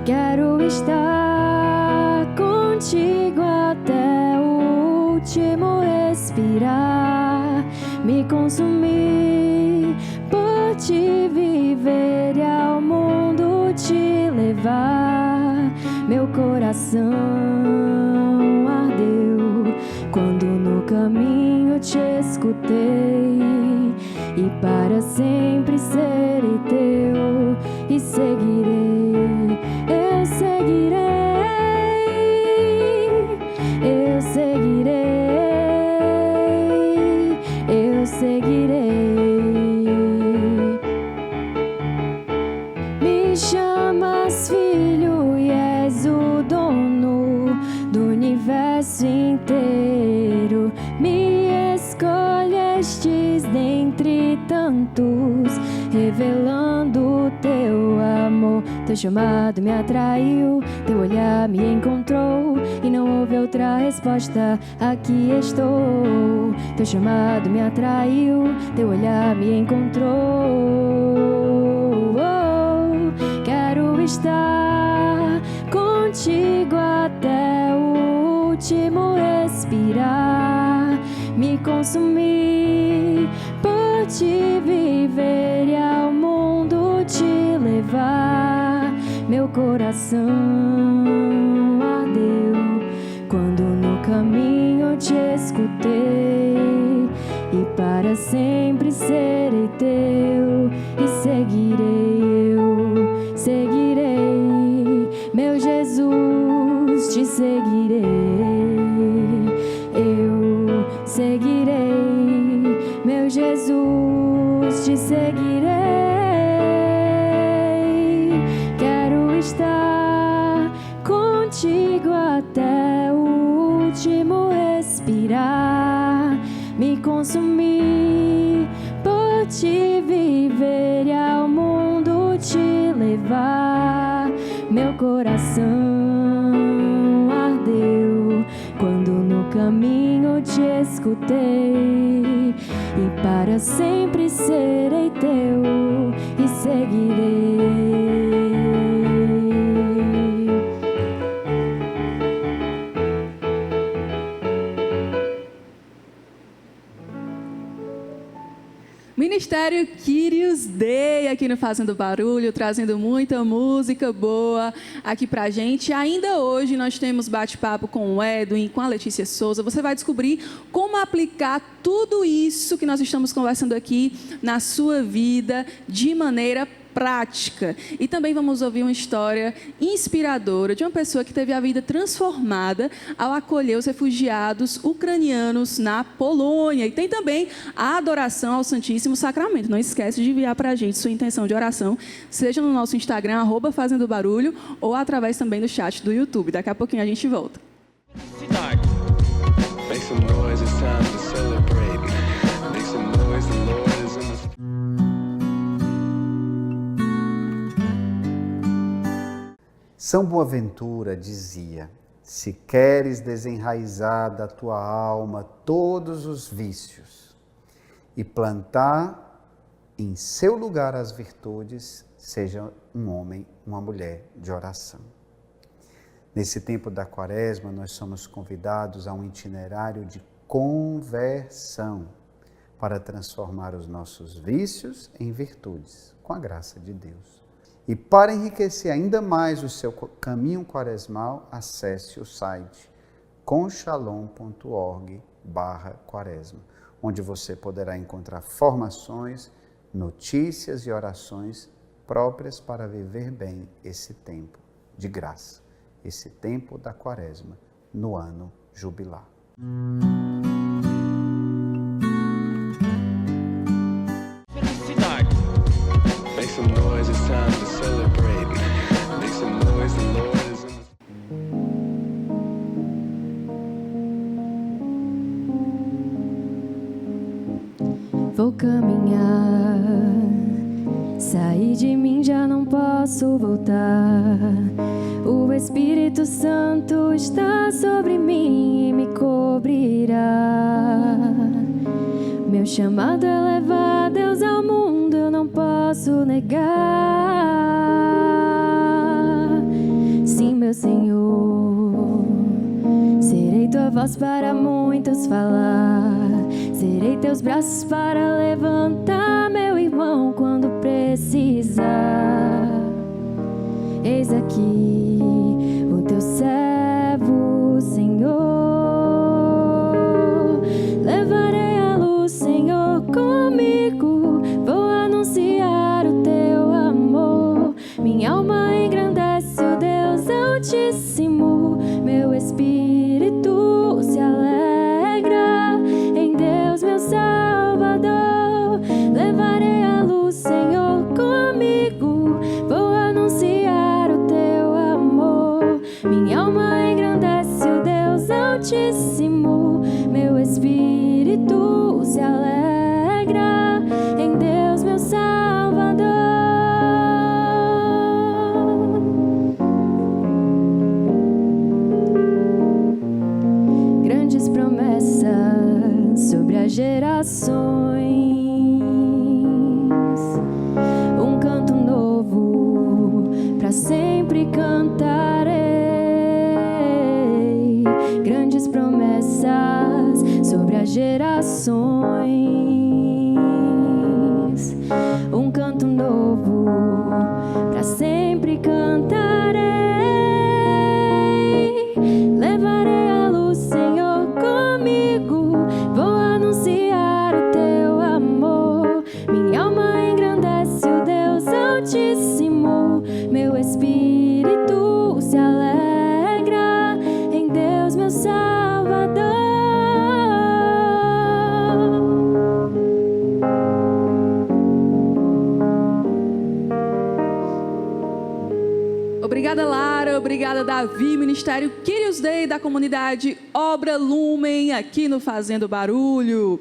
Quero estar contigo até o último respirar, me consumir por te viver e ao mundo te levar. Meu coração ardeu quando no caminho te escutei, e para sempre serei teu e seguirei. Eu seguirei, eu seguirei, eu seguirei. Me chamas filho e és o dono do universo inteiro. Me escolhestes dentre tantos, revelando o teu amor. Teu chamado me atraiu, teu olhar me encontrou, e não houve outra resposta, aqui estou. Teu chamado me atraiu, teu olhar me encontrou. Quero estar contigo até o último respirar, me consumir por te viver e ao mundo te levar. Meu coração ardeu quando no caminho te escutei, e para sempre serei teu e seguirei. Eu seguirei, meu Jesus, te seguirei. Eu seguirei, meu Jesus, te seguirei. Quero estar contigo até o último respirar, me consumir por te viver e ao mundo te levar. Meu coração ardeu quando no caminho te escutei, e para sempre serei teu e seguirei. Ministério Kyrios Day aqui no Fazendo Barulho, trazendo muita música boa aqui pra gente. Ainda hoje nós temos bate-papo com o Edwin, com a Letícia Souza. Você vai descobrir como aplicar tudo isso que nós estamos conversando aqui na sua vida de maneira prática. E também vamos ouvir uma história inspiradora de uma pessoa que teve a vida transformada ao acolher os refugiados ucranianos na Polônia. E tem também a adoração ao Santíssimo Sacramento. Não esquece de enviar para a gente sua intenção de oração, seja no nosso Instagram, @FazendoBarulho, ou através também do chat do YouTube. Daqui a pouquinho a gente volta. Make some noise, it's time to celebrate. Make some noise, the Lord is in the... São Boaventura dizia: se queres desenraizar da tua alma todos os vícios e plantar em seu lugar as virtudes, seja um homem, uma mulher de oração. Nesse tempo da Quaresma, nós somos convidados a um itinerário de conversão para transformar os nossos vícios em virtudes, com a graça de Deus. E para enriquecer ainda mais o seu caminho quaresmal, acesse o site conshalom.org/quaresma, onde você poderá encontrar formações, notícias e orações próprias para viver bem esse tempo de graça, esse tempo da Quaresma, no ano jubilar. Make some noise, it's time to celebrate. Make some caminhar. Saí de mim, já não posso voltar. O Espírito Santo está sobre mim e me cobrirá. Meu chamado é levar Deus ao mundo, eu não posso negar. Sim, meu Senhor, serei tua voz para muitos falar. Serei teus braços para levantar meu irmão quando precisar. Eis aqui o teu servo, Senhor. Levarei a luz, Senhor, comigo. Vou anunciar o teu amor. Minha alma engrandece o Deus Altíssimo. Meu espírito se alegra em Deus, meu Salvador. Levarei a luz, Senhor, comigo. Vou anunciar o teu amor. Minha alma engrandece o Deus Altíssimo. Meu espírito se alegra em Deus, meu Salvador. Grandes promessas sobre as gerações. Um canto novo para sempre cantarei. Grandes promessas sobre as gerações. Um canto novo para sempre cantarei. Levarei a luz, Senhor, comigo. Vou anunciar o teu amor. Minha alma engrandece o Deus Altíssimo. Meu espírito se alegra em Deus, meu Salvador. Obrigada, Lara. Obrigada, Davi. Ministério Kyrios Dei da comunidade Obra Lumen, aqui no Fazendo Barulho.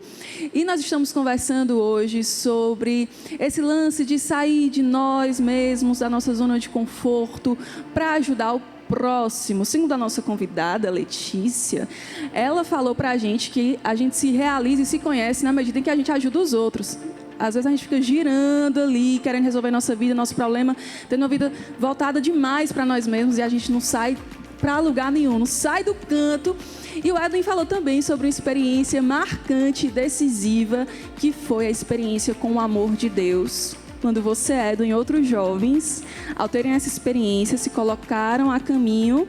E nós estamos conversando hoje sobre esse lance de sair de nós mesmos, da nossa zona de conforto, para ajudar o próximo. Segundo a nossa convidada, Letícia, ela falou para a gente que a gente se realiza e se conhece na medida em que a gente ajuda os outros. Às vezes a gente fica girando ali, querendo resolver nossa vida, nosso problema, tendo uma vida voltada demais para nós mesmos e a gente não sai para lugar nenhum, não sai do canto. E o Edwin falou também sobre uma experiência marcante e decisiva, que foi a experiência com o amor de Deus. Quando você, Edwin, e outros jovens, ao terem essa experiência, se colocaram a caminho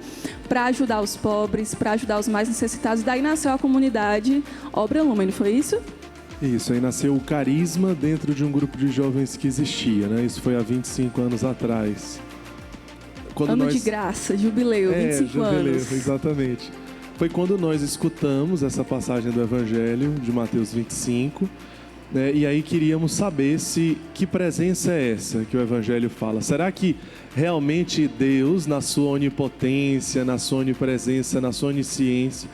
para ajudar os pobres, para ajudar os mais necessitados. Daí nasceu a comunidade Obra Lumen, não foi isso? Isso, aí nasceu o Carisma dentro de um grupo de jovens que existia, né? Isso foi há 25 anos atrás. De graça, jubileu, 25 anos. Exatamente. Foi quando nós escutamos essa passagem do Evangelho de Mateus 25, né? E aí queríamos saber que presença é essa que o Evangelho fala. Será que realmente Deus, na sua onipotência, na sua onipresença, na sua onisciência,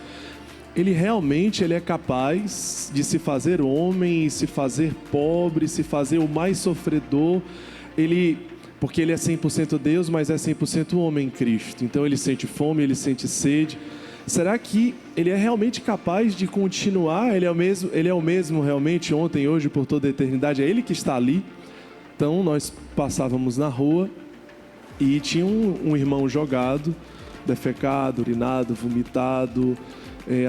Ele realmente é capaz de se fazer homem, se fazer pobre, se fazer o mais sofredor? Porque Ele é 100% Deus, mas é 100% homem em Cristo. Então Ele sente fome, Ele sente sede. Será que Ele é realmente capaz de continuar? Ele é o mesmo realmente ontem, hoje, por toda a eternidade? É Ele que está ali? Então nós passávamos na rua e tinha um irmão jogado, defecado, urinado, vomitado,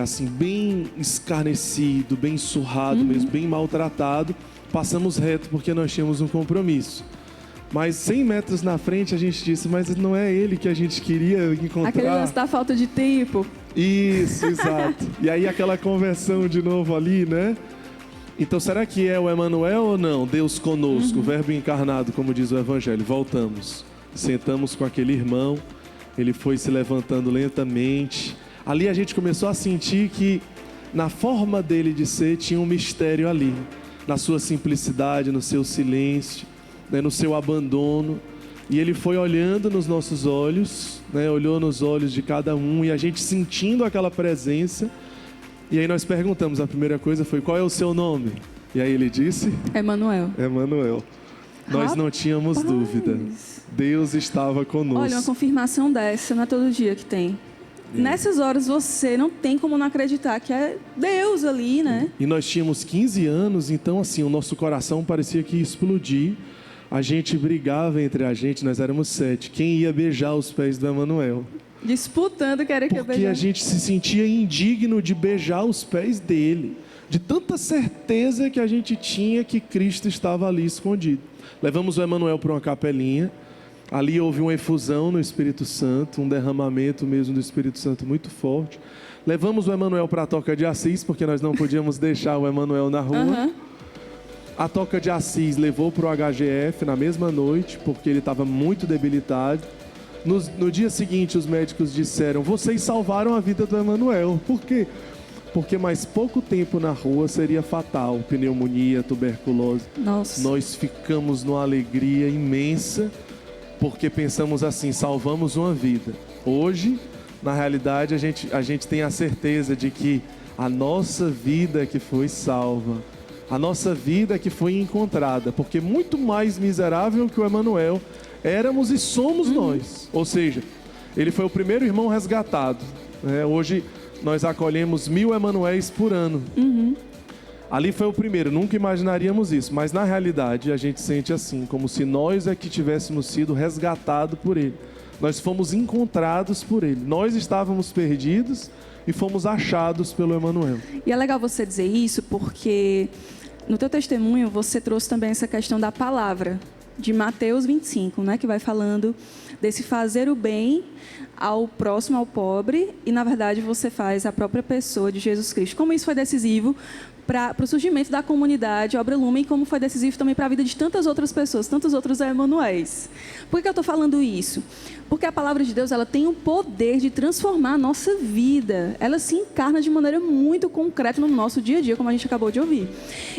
assim, bem escarnecido, bem surrado mesmo, bem maltratado. Passamos reto porque nós tínhamos um compromisso. Mas 100 metros na frente a gente disse, mas não é ele que a gente queria encontrar. Aquele lance da falta de tempo. Isso, exato. E aí aquela conversão de novo ali, né? Então será que é o Emanuel ou não? Deus conosco, o verbo encarnado, como diz o Evangelho. Voltamos, sentamos com aquele irmão, ele foi se levantando lentamente. Ali a gente começou a sentir que na forma dele de ser tinha um mistério ali, na sua simplicidade, no seu silêncio, né, no seu abandono. E ele foi olhando nos nossos olhos, né, olhou nos olhos de cada um, e a gente sentindo aquela presença. E aí nós perguntamos, a primeira coisa foi, qual é o seu nome? E aí ele disse? Emanuel. Emanuel. Nós não tínhamos dúvida. Deus estava conosco. Olha, uma confirmação dessa não é todo dia que tem. Nessas horas você não tem como não acreditar que é Deus ali, né? E nós tínhamos 15 anos, então assim, o nosso coração parecia que ia explodir. A gente brigava entre a gente, nós éramos 7. Quem ia beijar os pés do Emanuel? Disputando querer que eu beijar. Porque a gente se sentia indigno de beijar os pés dele. De tanta certeza que a gente tinha que Cristo estava ali escondido. Levamos o Emanuel para uma capelinha. Ali houve uma efusão no Espírito Santo, um derramamento mesmo do Espírito Santo muito forte. Levamos o Emanuel para a Toca de Assis, porque nós não podíamos deixar o Emanuel na rua. A Toca de Assis levou para o HGF na mesma noite, porque ele estava muito debilitado. No dia seguinte, os médicos disseram: vocês salvaram a vida do Emanuel. Por quê? Porque mais pouco tempo na rua seria fatal. Pneumonia, tuberculose. Nossa. Nós ficamos numa alegria imensa, porque pensamos assim: salvamos uma vida. Hoje, na realidade, a gente tem a certeza de que a nossa vida que foi salva, a nossa vida que foi encontrada, porque muito mais miserável que o Emanuel éramos e somos nós. Ou seja, ele foi o primeiro irmão resgatado. Hoje nós acolhemos 1000 Emanuéis por ano. Ali foi o primeiro, nunca imaginaríamos isso, mas na realidade a gente sente assim, como se nós é que tivéssemos sido resgatados por ele. Nós fomos encontrados por ele. Nós estávamos perdidos e fomos achados pelo Emanuel. E é legal você dizer isso porque no teu testemunho você trouxe também essa questão da palavra de Mateus 25, né, que vai falando desse fazer o bem ao próximo, ao pobre, e na verdade você faz a própria pessoa de Jesus Cristo. Como isso foi decisivo para o surgimento da comunidade Obra Lumen, como foi decisivo também para a vida de tantas outras pessoas, tantos outros Emanuéis. Por que eu estou falando isso? Porque a palavra de Deus, ela tem o poder de transformar a nossa vida. Ela se encarna de maneira muito concreta no nosso dia a dia, como a gente acabou de ouvir.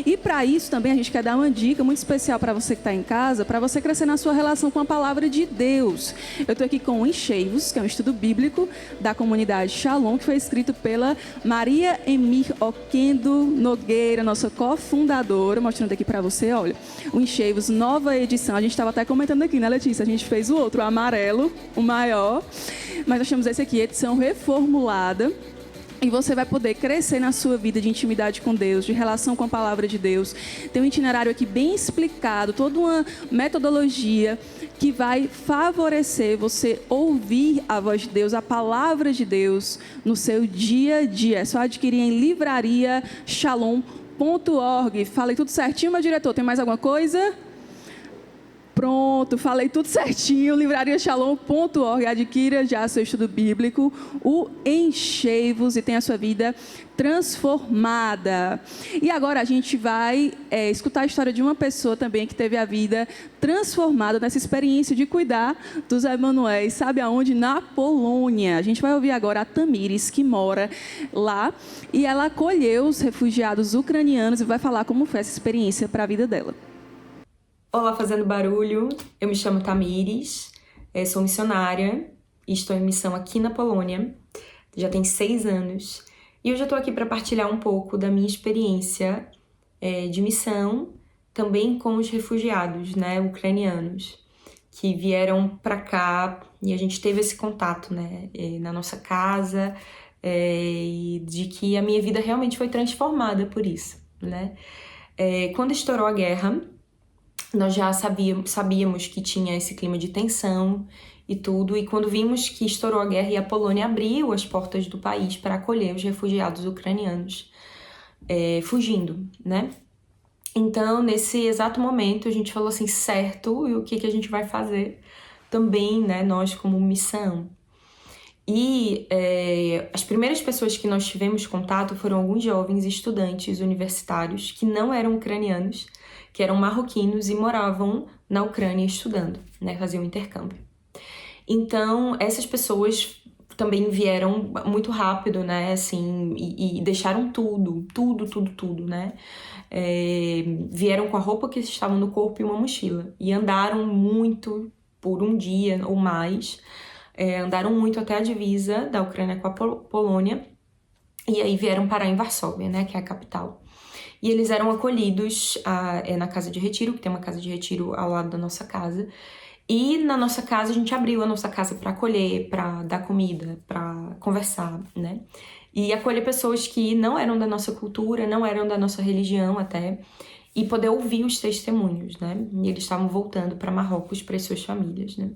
E para isso também a gente quer dar uma dica muito especial para você que está em casa, para você crescer na sua relação com a palavra de Deus. Eu estou aqui com o Encheivos, que é um estudo bíblico da comunidade Shalom, que foi escrito pela Maria Emir Oquendo Nogueira, nossa cofundadora, mostrando aqui para você, olha, o Encheivos, nova edição. A gente estava até comentando aqui, né, Letícia? A gente fez o outro, o amarelo, o maior, mas nós temos esse aqui, edição reformulada, e você vai poder crescer na sua vida de intimidade com Deus, de relação com a palavra de Deus. Tem um itinerário aqui bem explicado, toda uma metodologia que vai favorecer você ouvir a voz de Deus, a palavra de Deus no seu dia a dia. É só adquirir em livraria shalom.org. Falei tudo certinho, meu diretor? Tem mais alguma coisa? Pronto, falei tudo certinho. livrariashalom.org. Adquira já seu estudo bíblico, o Encheivos, e tenha a sua vida transformada. E agora a gente vai escutar a história de uma pessoa também que teve a vida transformada nessa experiência de cuidar dos Emanuéis. Sabe aonde? Na Polônia. A gente vai ouvir agora a Tamires, que mora lá, e ela acolheu os refugiados ucranianos e vai falar como foi essa experiência para a vida dela. Olá, fazendo barulho. Eu me chamo Tamires, sou missionária e estou em missão aqui na Polônia. Já tem 6 anos. E hoje eu estou aqui para partilhar um pouco da minha experiência de missão, também com os refugiados, né, ucranianos, que vieram para cá e a gente teve esse contato, né, na nossa casa, e de que a minha vida realmente foi transformada por isso, né. Quando estourou a guerra, nós já sabíamos que tinha esse clima de tensão e tudo, e quando vimos que estourou a guerra e a Polônia abriu as portas do país para acolher os refugiados ucranianos fugindo, né? Então, nesse exato momento, a gente falou assim, certo, e o que a gente vai fazer também, né, nós como missão? E as primeiras pessoas que nós tivemos contato foram alguns jovens estudantes universitários que não eram ucranianos, que eram marroquinos e moravam na Ucrânia estudando, né, faziam intercâmbio. Então, essas pessoas também vieram muito rápido, né, assim, e deixaram tudo, né, vieram com a roupa que estavam no corpo e uma mochila, e andaram muito, por um dia ou mais, andaram muito até a divisa da Ucrânia com a Polônia, e aí vieram parar em Varsóvia, né, que é a capital. e eles eram acolhidos na casa de retiro, que tem uma casa de retiro ao lado da nossa casa. E na nossa casa, a gente abriu a nossa casa para acolher, para dar comida, para conversar, né? E acolher pessoas que não eram da nossa cultura, não eram da nossa religião até, e poder ouvir os testemunhos, né? E eles estavam voltando para Marrocos para as suas famílias, né?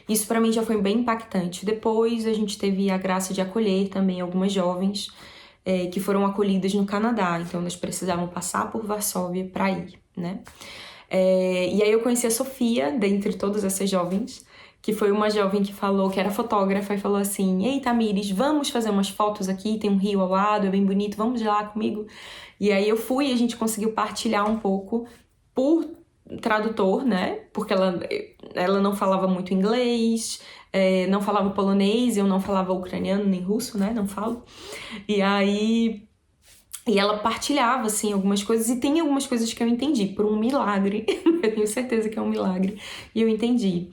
Isso para mim já foi bem impactante. Depois a gente teve a graça de acolher também algumas jovens que foram acolhidas no Canadá, então elas precisavam passar por Varsóvia para ir, né? E aí eu conheci a Sofia, dentre todas essas jovens, que foi uma jovem que falou, que era fotógrafa, e falou assim: ei, Tamires, vamos fazer umas fotos aqui, tem um rio ao lado, é bem bonito, vamos lá comigo? E aí eu fui e a gente conseguiu partilhar um pouco por tradutor, né? Porque ela não falava muito inglês, não falava polonês, eu não falava ucraniano nem russo, né? Não falo. E ela partilhava, assim, algumas coisas, e tem algumas coisas que eu entendi, por um milagre, eu tenho certeza que é um milagre, e eu entendi.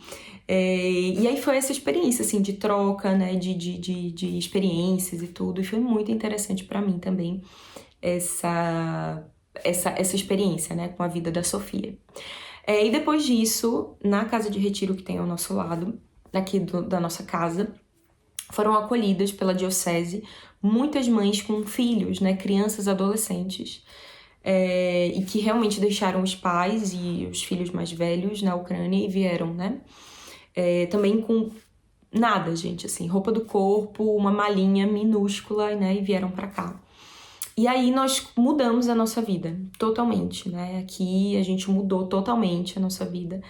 E aí foi essa experiência, assim, de troca, né, de experiências e tudo, e foi muito interessante para mim também, essa experiência, né, com a vida da Sofia. E depois disso, na casa de retiro que tem ao nosso lado, aqui da nossa casa, foram acolhidas pela diocese muitas mães com filhos, né, crianças, adolescentes, e que realmente deixaram os pais e os filhos mais velhos na Ucrânia e vieram, né, também com nada, gente, assim, roupa do corpo, uma malinha minúscula, né, e vieram para cá. E aí nós mudamos a nossa vida totalmente, né, aqui a gente mudou totalmente a nossa vida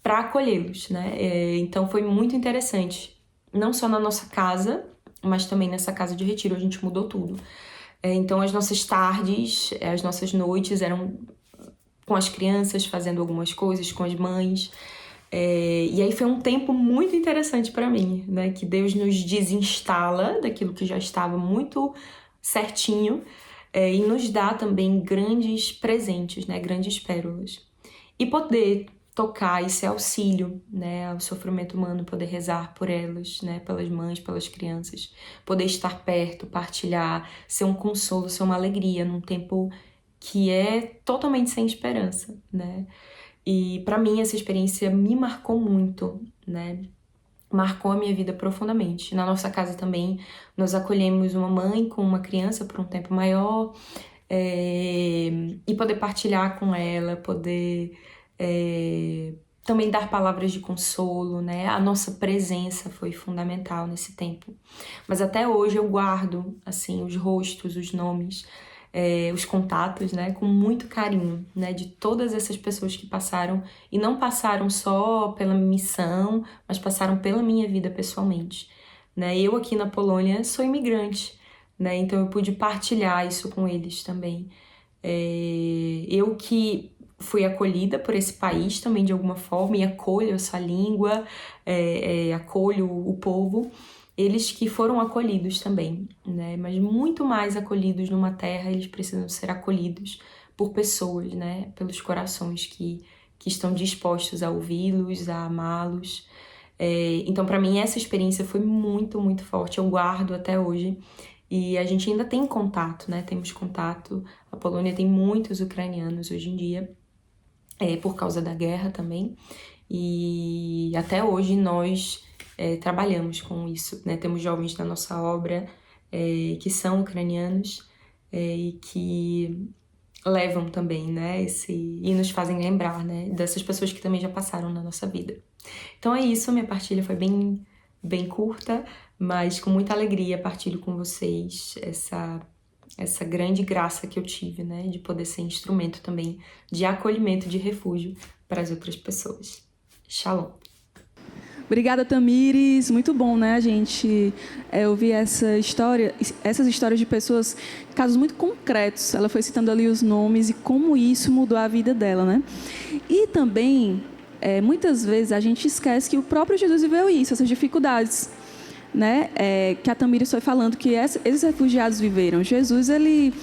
para acolhê-los, né, então foi muito interessante, não só na nossa casa, mas também nessa casa de retiro a gente mudou tudo. Então as nossas tardes, as nossas noites eram com as crianças, fazendo algumas coisas com as mães. E aí foi um tempo muito interessante para mim, né? Que Deus nos desinstala daquilo que já estava muito certinho e nos dá também grandes presentes, né? Grandes pérolas. E poder tocar esse auxílio, né, ao sofrimento humano, poder rezar por elas, né, pelas mães, pelas crianças, poder estar perto, partilhar, ser um consolo, ser uma alegria num tempo que é totalmente sem esperança, né? E para mim essa experiência me marcou muito, né? Marcou a minha vida profundamente. Na nossa casa também nós acolhemos uma mãe com uma criança por um tempo maior, e poder partilhar com ela, poder também dar palavras de consolo, né? A nossa presença foi fundamental nesse tempo. Mas até hoje eu guardo, assim, os rostos, os nomes, os contatos, né? Com muito carinho, né? De todas essas pessoas que passaram, e não passaram só pela missão, mas passaram pela minha vida pessoalmente, né? Eu aqui na Polônia sou imigrante, né? Então eu pude partilhar isso com eles também. Eu que fui acolhida por esse país também de alguma forma e acolho essa língua, acolho o povo, eles que foram acolhidos também, né? Mas muito mais acolhidos numa terra, eles precisam ser acolhidos por pessoas, né? Pelos corações que estão dispostos a ouvi-los, a amá-los. Então, para mim, essa experiência foi muito, muito forte, eu guardo até hoje. E a gente ainda tem contato, né? Temos contato, a Polônia tem muitos ucranianos hoje em dia, por causa da guerra também, e até hoje nós trabalhamos com isso, né? Temos jovens na nossa obra que são ucranianos e que levam também, né? E nos fazem lembrar, né? Dessas pessoas que também já passaram na nossa vida. Então é isso, minha partilha foi bem, bem curta, mas com muita alegria partilho com vocês essa grande graça que eu tive, né, de poder ser instrumento também de acolhimento, de refúgio para as outras pessoas. Shalom. Obrigada, Tamires. Muito bom, né, a gente ouvir essas histórias de pessoas, casos muito concretos. Ela foi citando ali os nomes e como isso mudou a vida dela, né? E também, muitas vezes, a gente esquece que o próprio Jesus viveu isso, essas dificuldades, né, que a Tamires foi falando que esses refugiados viveram. Jesus, ele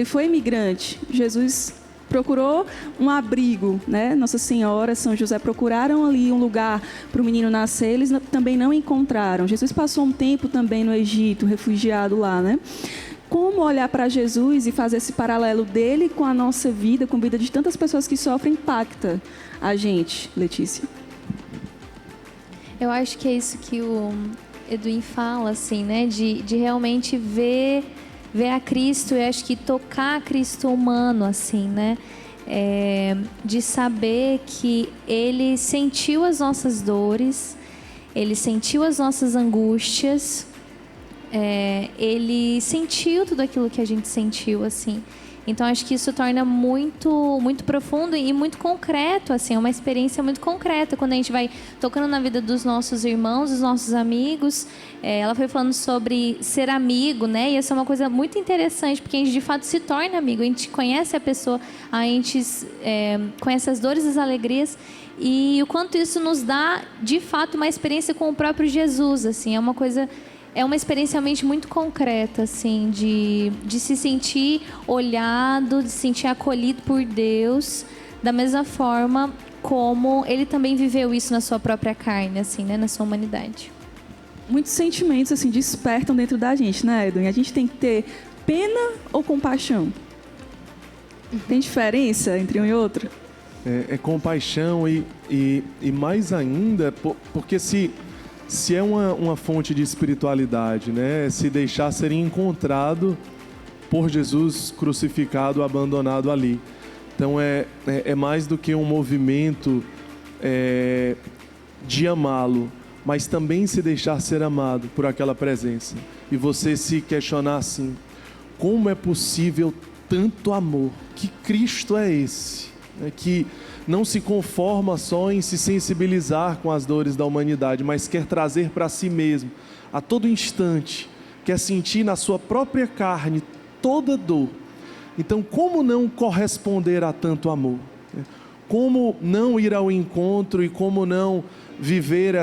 foi imigrante. Jesus procurou um abrigo, né? Nossa Senhora, São José procuraram ali um lugar para o menino nascer, eles também não encontraram. Jesus passou um tempo também no Egito, refugiado lá, né? como olhar para Jesus e fazer esse paralelo dele com a nossa vida, com a vida de tantas pessoas que sofrem, impacta a gente, Letícia? Eu acho que é isso que o Edwin fala, assim, né? De realmente ver a Cristo, e acho que tocar a Cristo humano, assim, né? De saber que Ele sentiu as nossas dores, Ele sentiu as nossas angústias, Ele sentiu tudo aquilo que a gente sentiu, assim. Então, acho que isso torna muito, muito profundo e muito concreto, assim, é uma experiência muito concreta quando a gente vai tocando na vida dos nossos irmãos, dos nossos amigos. Ela foi falando sobre ser amigo, né? E isso é uma coisa muito interessante, porque a gente, de fato, se torna amigo. A gente conhece a pessoa, a gente conhece as dores e as alegrias, e o quanto isso nos dá, de fato, uma experiência com o próprio Jesus, assim, é uma coisa... É uma experiência realmente muito concreta, assim, de se sentir olhado, de se sentir acolhido por Deus, da mesma forma como Ele também viveu isso na sua própria carne, assim, né, na sua humanidade. Muitos sentimentos, assim, despertam dentro da gente, né, Edwin? A gente tem que ter pena ou compaixão? Tem diferença entre um e outro? É compaixão e mais ainda, porque se é uma fonte de espiritualidade, né? Se deixar ser encontrado por Jesus crucificado, abandonado ali. Então é mais do que um movimento de amá-lo, mas também se deixar ser amado por aquela presença. E você se questionar assim: como é possível tanto amor? Que Cristo é esse? Que não se conforma só em se sensibilizar com as dores da humanidade, mas quer trazer para si mesmo, a todo instante, quer sentir na sua própria carne toda dor. Então, como não corresponder a tanto amor? Como não ir ao encontro e como não viver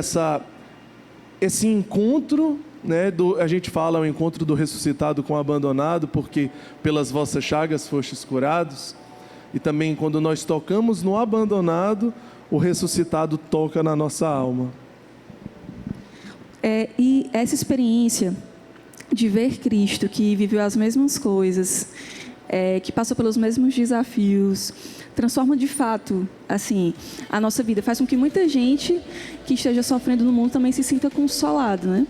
esse encontro, né? A gente fala o encontro do ressuscitado com o abandonado, porque pelas vossas chagas fostes curados. E também quando nós tocamos no abandonado, o ressuscitado toca na nossa alma. E essa experiência de ver Cristo, que viveu as mesmas coisas, que passou pelos mesmos desafios, transforma de fato, assim, a nossa vida. Faz com que muita gente que esteja sofrendo no mundo também se sinta consolado, né?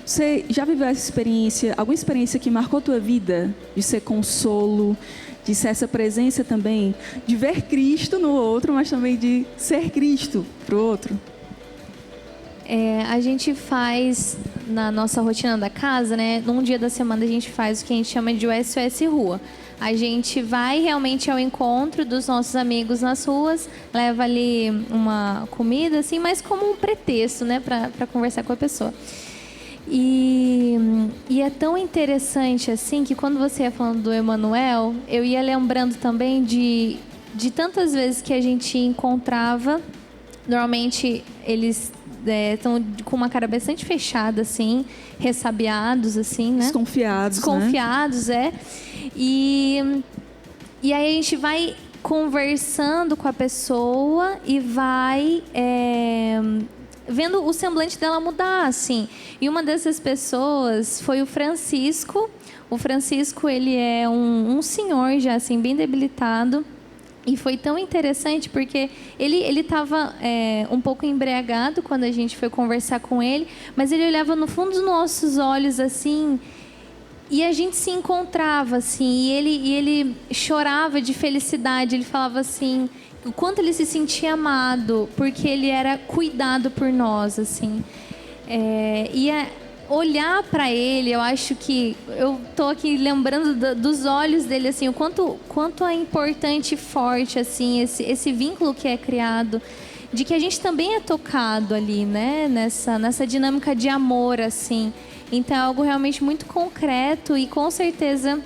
Você já viveu essa experiência, alguma experiência que marcou a tua vida, de ser consolo, de ser essa presença também, de ver Cristo no outro, mas também de ser Cristo para o outro? A gente faz, na nossa rotina da casa, né, num dia da semana a gente faz o que a gente chama de SOS Rua. A gente vai realmente ao encontro dos nossos amigos nas ruas, leva ali uma comida, assim, mas como um pretexto, né, para conversar com a pessoa. E é tão interessante, assim, que quando você ia falando do Emanuel, eu ia lembrando também de tantas vezes que a gente encontrava. Normalmente eles estão com uma cara bastante fechada, assim, ressabiados, assim, né? Desconfiados, né? E aí a gente vai conversando com a pessoa e vai vendo o semblante dela mudar, assim. E uma dessas pessoas foi o Francisco. O Francisco, ele é um senhor já, assim, bem debilitado. E foi tão interessante porque ele estava um pouco embriagado quando a gente foi conversar com ele, mas ele olhava no fundo dos nossos olhos, assim, e a gente se encontrava, assim, e ele chorava de felicidade. Ele falava assim, o quanto ele se sentia amado, porque ele era cuidado por nós, assim. Olhar para ele, eu acho que eu tô aqui lembrando dos olhos dele, assim, o quanto é importante e forte, assim, esse vínculo que é criado, de que a gente também é tocado ali, né, nessa dinâmica de amor, assim. Então é algo realmente muito concreto, e com certeza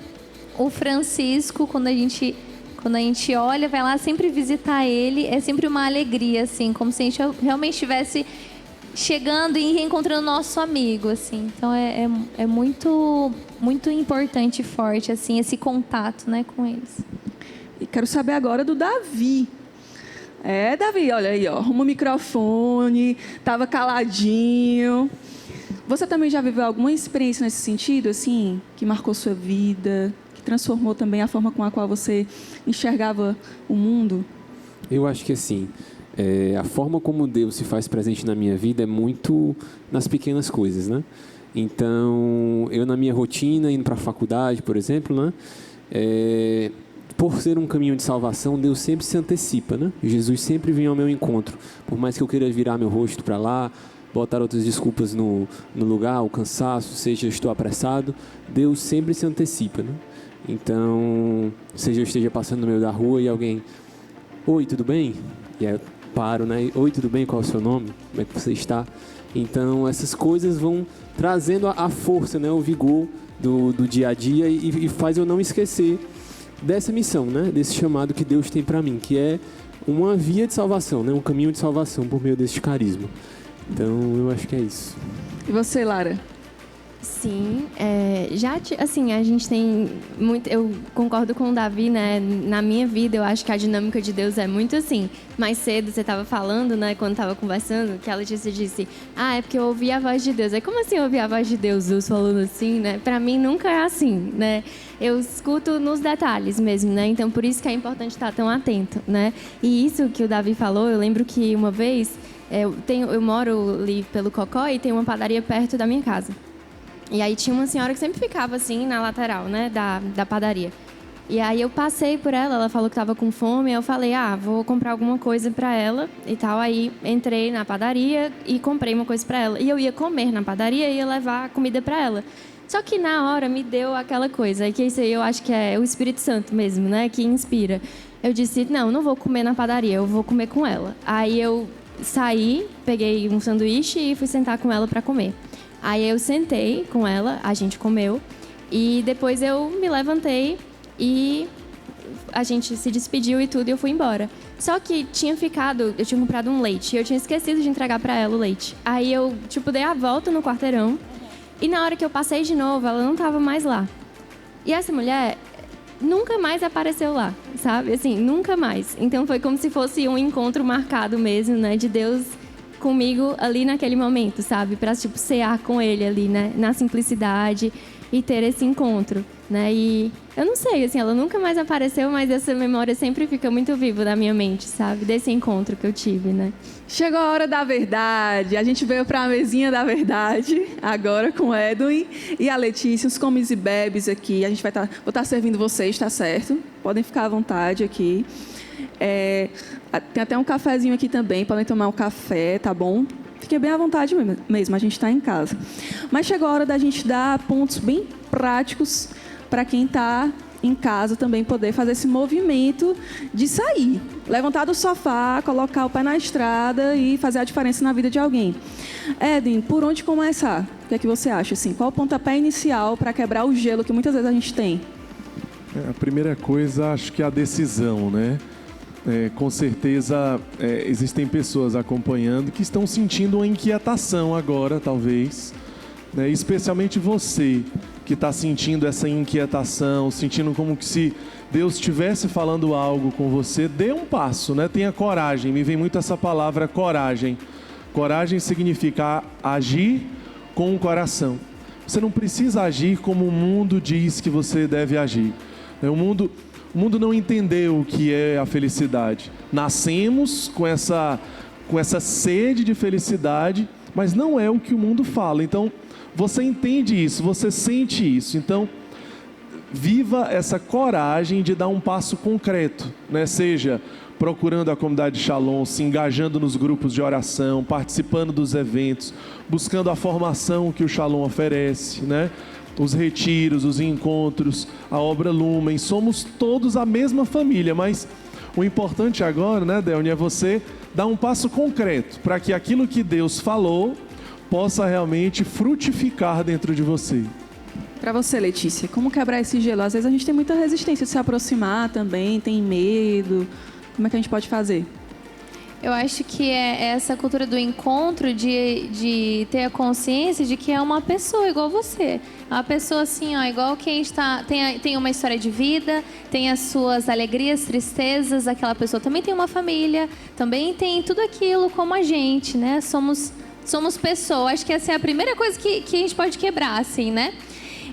o Francisco, quando a gente olha, vai lá sempre visitar ele, é sempre uma alegria, assim, como se a gente realmente estivesse chegando e reencontrando nosso amigo, assim. Então é muito, muito importante e forte, assim, esse contato, né, com eles. E quero saber agora do Davi. Davi, olha aí, ó, arruma o microfone, tava caladinho. Você também já viveu alguma experiência nesse sentido, assim, que marcou sua vida, que transformou também a forma com a qual você enxergava o mundo? Eu acho que assim, a forma como Deus se faz presente na minha vida é muito nas pequenas coisas, né? Então, eu na minha rotina, indo para a faculdade, por exemplo, né? Por ser um caminho de salvação, Deus sempre se antecipa, né? Jesus sempre vem ao meu encontro. Por mais que eu queira virar meu rosto para lá, botar outras desculpas no lugar, o cansaço, seja eu estou apressado, Deus sempre se antecipa, né? Então, seja eu esteja passando no meio da rua e alguém, oi, tudo bem? E aí eu paro, né? Oi, tudo bem? Qual é o seu nome? Como é que você está? Então, essas coisas vão trazendo a força, né? O vigor do dia a dia e faz eu não esquecer dessa missão, né? Desse chamado que Deus tem para mim, que é uma via de salvação, né? Um caminho de salvação por meio desse carisma. Então, eu acho que é isso. E você, Lara? Sim, assim, a gente tem muito... Eu concordo com o Davi, né? Na minha vida, eu acho que a dinâmica de Deus é muito assim. Mais cedo, você estava falando, né? Quando estava conversando, que a Letícia disse, é porque eu ouvi a voz de Deus. Aí, como assim eu ouvi a voz de Deus? Deus falando assim, né? Para mim, nunca é assim, né? Eu escuto nos detalhes mesmo, né? Então, por isso que é importante estar tão atento, né? E isso que o Davi falou, eu lembro que uma vez... Eu moro ali pelo Cocó e tem uma padaria perto da minha casa. E aí tinha uma senhora que sempre ficava assim na lateral, né, da padaria. E aí eu passei por ela falou que estava com fome, eu falei, vou comprar alguma coisa para ela e tal. Aí entrei na padaria e comprei uma coisa para ela. E eu ia comer na padaria e ia levar comida para ela. Só que na hora me deu aquela coisa, que isso aí eu acho que é o Espírito Santo mesmo, né, que inspira. Eu disse, não vou comer na padaria, eu vou comer com ela. Aí eu saí, peguei um sanduíche e fui sentar com ela para comer. Aí eu sentei com ela, a gente comeu e depois eu me levantei e a gente se despediu e tudo e eu fui embora. Só que eu tinha comprado um leite e eu tinha esquecido de entregar para ela o leite. Aí eu, dei a volta no quarteirão e na hora que eu passei de novo, ela não estava mais lá. E essa mulher nunca mais apareceu lá, sabe? Assim, nunca mais. Então foi como se fosse um encontro marcado mesmo, né? De Deus comigo ali naquele momento, sabe? Pra, cear com Ele ali, né? Na simplicidade e ter esse encontro, né? E eu não sei, assim, ela nunca mais apareceu, mas essa memória sempre fica muito viva na minha mente, sabe? Desse encontro que eu tive, né? Chegou a hora da verdade. A gente veio para a mesinha da verdade, agora com o Edwin e a Letícia, os comes e bebes aqui. A gente vou estar servindo vocês, tá certo? Podem ficar à vontade aqui. Tem até um cafezinho aqui também, podem tomar um café, tá bom? Fique bem à vontade mesmo, a gente está em casa. Mas chegou a hora da gente dar pontos bem práticos para quem está em casa também poder fazer esse movimento de sair, levantar do sofá, colocar o pé na estrada e fazer a diferença na vida de alguém. Edwin, por onde começar? O que é que você acha? Assim, qual o pontapé inicial para quebrar o gelo que muitas vezes a gente tem? A primeira coisa, acho que é a decisão, né? Com certeza existem pessoas acompanhando que estão sentindo uma inquietação agora, talvez, né? Especialmente você que está sentindo essa inquietação, sentindo como que se Deus estivesse falando algo com você, dê um passo, né? Tenha coragem. Me vem muito essa palavra coragem. Coragem significa agir com o coração. Você não precisa agir como o mundo diz que você deve agir. O mundo não entendeu o que é a felicidade. Nascemos com essa sede de felicidade, mas não é o que o mundo fala. Então, você entende isso, você sente isso. Então, viva essa coragem de dar um passo concreto, né? Seja procurando a comunidade Shalom, se engajando nos grupos de oração, participando dos eventos, buscando a formação que o Shalom oferece, né? Os retiros, os encontros, a obra Lumen. Somos todos a mesma família, mas o importante agora, né, Delny, é você dar um passo concreto para que aquilo que Deus falou possa realmente frutificar dentro de você. Para você, Letícia, como quebrar esse gelo? Às vezes a gente tem muita resistência de se aproximar também, tem medo. Como é que a gente pode fazer? Eu acho que é essa cultura do encontro, de ter a consciência de que é uma pessoa igual você. É uma pessoa assim, igual quem está, tem uma história de vida, tem as suas alegrias, tristezas, aquela pessoa também tem uma família, também tem tudo aquilo como a gente, né? Somos somos pessoas. Acho que essa é a primeira coisa que a gente pode quebrar, assim, né?